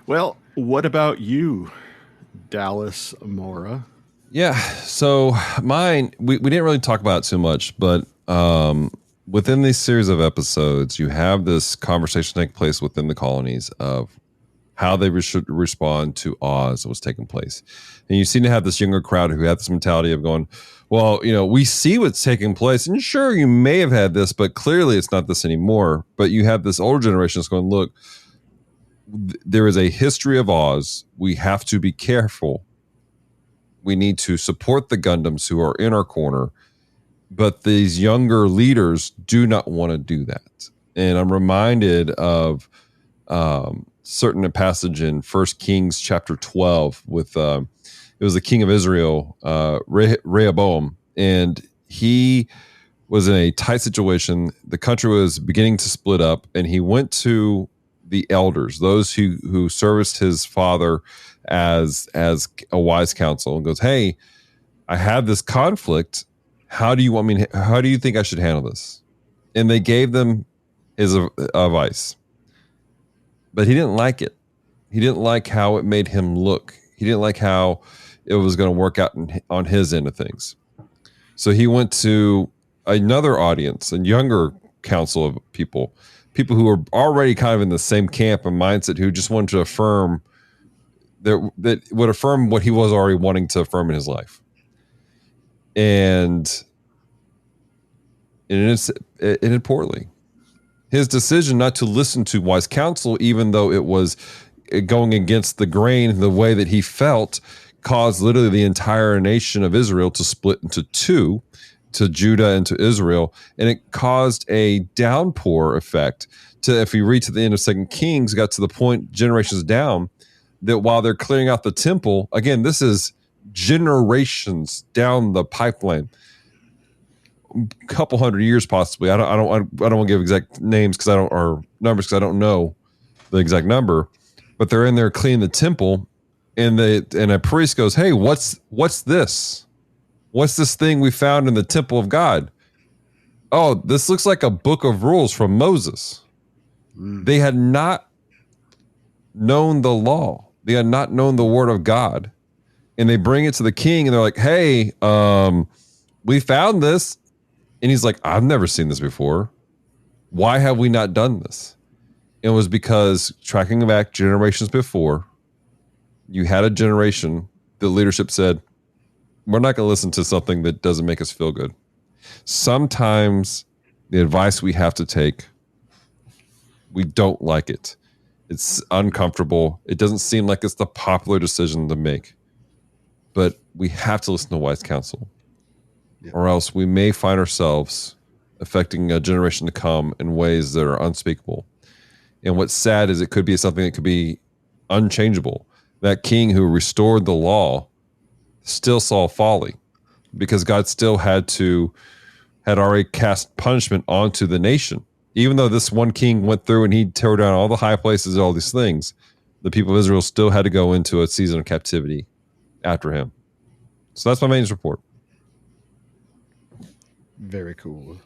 Well, what about you, Dallas Mora? Yeah. So mine, we didn't really talk about it too much, but within these series of episodes, you have this conversation take place within the colonies of how they should respond to Oz that was taking place. And you seem to have this younger crowd who had this mentality of going, well, we see what's taking place. And sure, you may have had this, but clearly it's not this anymore. But you have this older generation that's going, look, there is a history of Oz. We have to be careful. We need to support the Gundams who are in our corner. But these younger leaders do not want to do that. And I'm reminded of certain passage in 1 Kings chapter 12 with it was the king of Israel, Rehoboam, and he was in a tight situation. The country was beginning to split up, and he went to the elders, those who serviced his father as a wise counsel, and goes, "Hey, I have this conflict. How do you think I should handle this?" And they gave them his advice. But he didn't like it. He didn't like how it made him look. He didn't like how it was going to work out on his end of things. So he went to another audience, a younger council of people who were already kind of in the same camp and mindset, who just wanted to affirm that would affirm what he was already wanting to affirm in his life. And it ended poorly. His decision not to listen to wise counsel, even though it was going against the grain, the way that he felt, caused literally the entire nation of Israel to split into two, to Judah and to Israel. And it caused a downpour effect to, if you read to the end of 2 Kings, got to the point generations down that while they're clearing out the temple, again, this is generations down the pipeline, couple hundred years possibly. I don't want to give exact names or numbers because I don't know the exact number, but they're in there cleaning the temple, and a priest goes, "Hey, what's this? What's this thing we found in the temple of God?" "Oh, this looks like a book of rules from Moses." They had not known the law. They had not known the word of God. and they bring it to the king, and they're like, "Hey, we found this," and he's like, "I've never seen this before. Why have we not done this?" It was because tracking back generations before, you had a generation. The leadership said, "We're not going to listen to something that doesn't make us feel good." Sometimes the advice we have to take, we don't like it. It's uncomfortable. It doesn't seem like it's the popular decision to make. But we have to listen to wise counsel. Yeah. Or else we may find ourselves affecting a generation to come in ways that are unspeakable. And what's sad is it could be something that could be unchangeable. That king who restored the law still saw folly because God still had already cast punishment onto the nation. Even though this one king went through and he tore down all the high places, all these things, the people of Israel still had to go into a season of captivity after him. So that's my maintenance report. Very cool.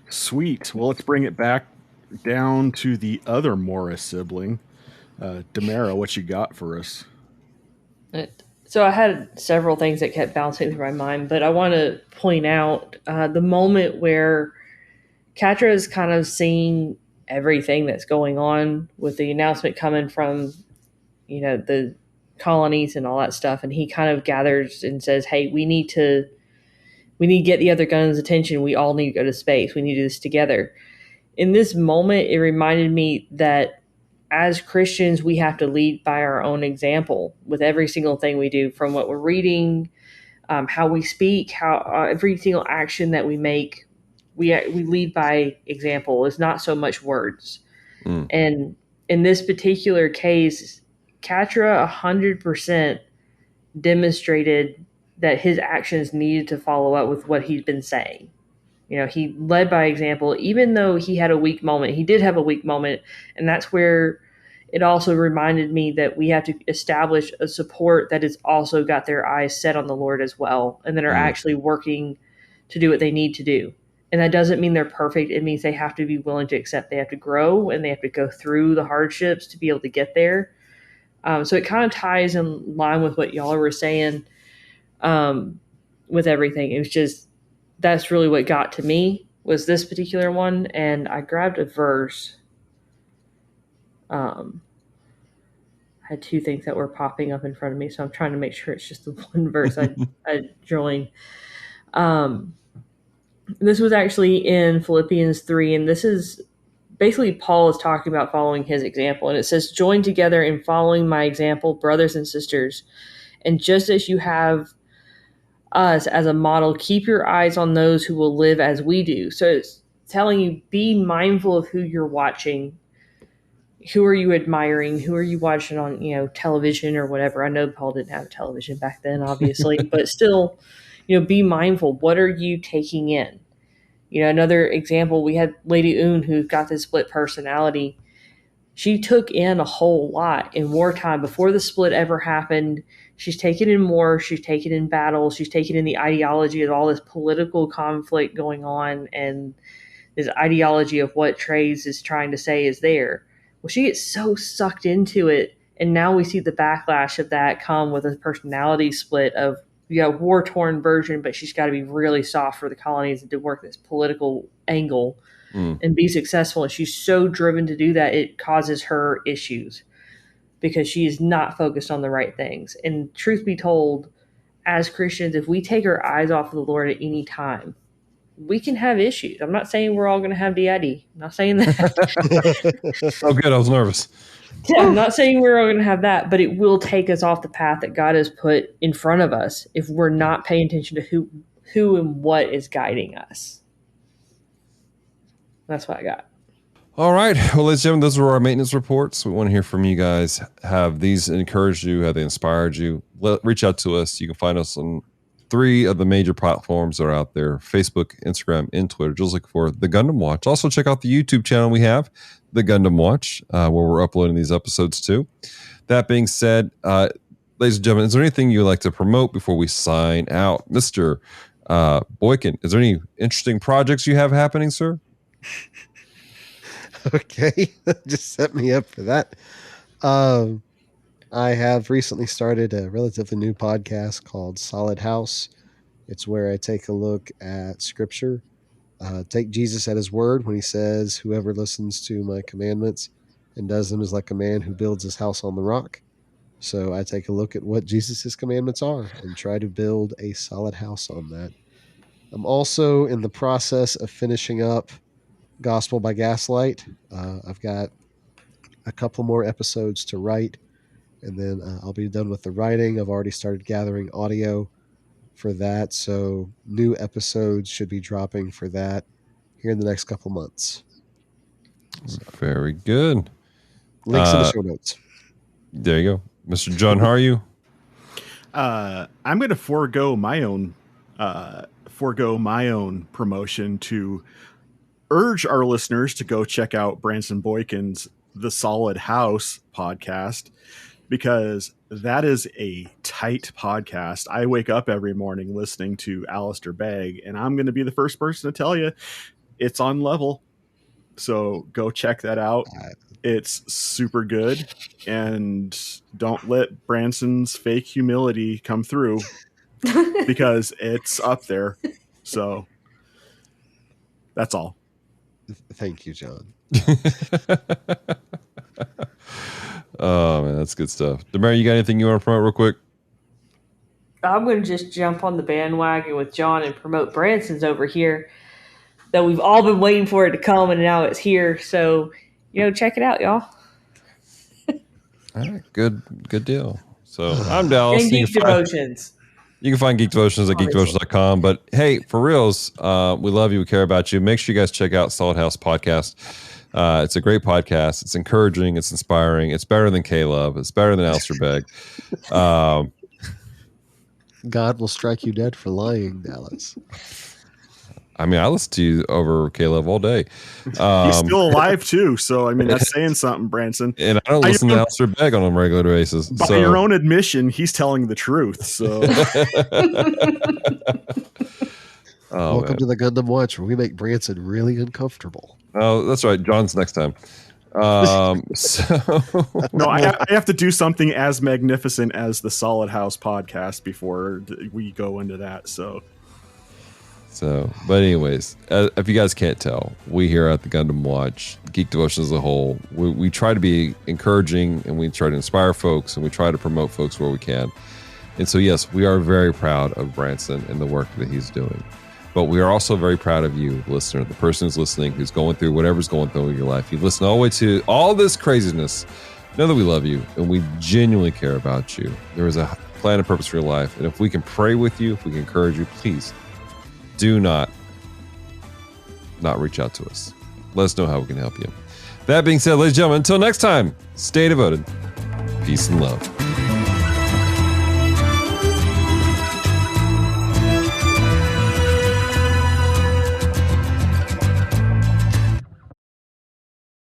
Sweet. Well, let's bring it back down to the other Morris sibling. Demara, what you got for us? So I had several things that kept bouncing through my mind, but I want to point out the moment where Katra is kind of seeing everything that's going on with the announcement coming from, the colonies and all that stuff. And he kind of gathers and says, "Hey, we need to get the other Gundam's attention. We all need to go to space. We need to do this together." In this moment, it reminded me that as Christians, we have to lead by our own example with every single thing we do, from what we're reading, how we speak, how every single action that we make, we lead by example. It's not so much words. And in this particular case, Katra 100% demonstrated that his actions needed to follow up with what he'd been saying. He led by example, even though he had a weak moment. He did have a weak moment, and that's where it also reminded me that we have to establish a support that has also got their eyes set on the Lord as well, and that are actually working to do what they need to do. And that doesn't mean they're perfect. It means they have to be willing to accept they have to grow and they have to go through the hardships to be able to get there. So it kind of ties in line with what y'all were saying with everything. It was just, that's really what got to me was this particular one. And I grabbed a verse. I had two things that were popping up in front of me, so I'm trying to make sure it's just the one verse I joined. This was actually in Philippians 3, and this is basically Paul is talking about following his example. And it says, "Join together in following my example, brothers and sisters. And just as you have us as a model, keep your eyes on those who will live as we do." So it's telling you, be mindful of who you're watching. Who are you admiring? Who are you watching on, television or whatever? I know Paul didn't have television back then, obviously, but still, be mindful. What are you taking in? Another example, we had Lady Un, who got this split personality. She took in a whole lot in wartime before the split ever happened. She's taken in war. She's taken in battles. She's taken in the ideology of all this political conflict going on and this ideology of what Trace is trying to say is there. Well, she gets so sucked into it, and now we see the backlash of that come with a personality split of, war-torn version, but she's got to be really soft for the colonies and to work this political angle and be successful. And she's so driven to do that, it causes her issues because she is not focused on the right things. And truth be told, as Christians, if we take our eyes off of the Lord at any time, we can have issues. I'm not saying we're all going to have DID. I'm not saying that. Oh, good. I was nervous. Yeah, I'm not saying we're all going to have that, but it will take us off the path that God has put in front of us if we're not paying attention to who and what is guiding us. That's what I got. All right. Well, ladies and gentlemen, those were our maintenance reports. We want to hear from you guys. Have these encouraged you? Have they inspired you? Reach out to us. You can find us on 3 of the major platforms that are out there: Facebook, Instagram, and Twitter. Just look for The Gundam Watch. Also, check out the YouTube channel we have, The Gundam Watch, where we're uploading these episodes too. That being said, ladies and gentlemen, is there anything you'd like to promote before we sign out? Mr. Boykin, is there any interesting projects you have happening, sir? Okay, just set me up for that. I have recently started a relatively new podcast called Solid House. It's where I take a look at scripture, take Jesus at his word when he says, whoever listens to my commandments and does them is like a man who builds his house on the rock. So I take a look at what Jesus' commandments are and try to build a solid house on that. I'm also in the process of finishing up Gospel by Gaslight. I've got a couple more episodes to write, and then I'll be done with the writing. I've already started gathering audio for that, so new episodes should be dropping for that here in the next couple months. So, very good. links in the show notes. There you go. Mr. John, how are you? I'm going to forego my own promotion to urge our listeners to go check out Branson Boykin's The Solid House podcast, because that is a tight podcast. I wake up every morning listening to Alistair Begg, and I'm going to be the first person to tell you it's on level. So go check that out. It's super good, and don't let Branson's fake humility come through, because it's up there. So that's all. Thank you, John. Oh man, that's good stuff. Demary, you got anything you want to promote real quick? I'm going to just jump on the bandwagon with John and promote Branson's over here. That we've all been waiting for it to come, and now it's here. So, check it out, y'all. All right, good deal. So I'm Dallas. And Geek Devotions. You can find Geek Devotions at geekdevotions.com. But hey, for reals, we love you. We care about you. Make sure you guys check out Solid House Podcast. It's a great podcast. It's encouraging. It's inspiring. It's better than K-Love. It's better than Alistair Begg. God will strike you dead for lying, Dallas. I mean, I listen to you over K-Love all day. He's still alive too, so I mean that's saying something, Branson. And I don't listen to Alistair Begg on a regular basis. By your own admission, he's telling the truth. So welcome to the Gundam Watch, where we make Branson really uncomfortable. Oh, that's right. John's next time. No, I have to do something as magnificent as the Solid House podcast before we go into that. So, but anyways, if you guys can't tell, we here at the Gundam Watch, Geek Devotion as a whole, we try to be encouraging, and we try to inspire folks, and we try to promote folks where we can. And so, yes, we are very proud of Branson and the work that he's doing. But we are also very proud of you, listener, the person who's listening, who's going through whatever's going through in your life. You listen all the way to all this craziness. Know that we love you, and we genuinely care about you. There is a plan and purpose for your life. And if we can pray with you, if we can encourage you, please do not reach out to us. Let us know how we can help you. That being said, ladies and gentlemen, until next time, stay devoted. Peace and love.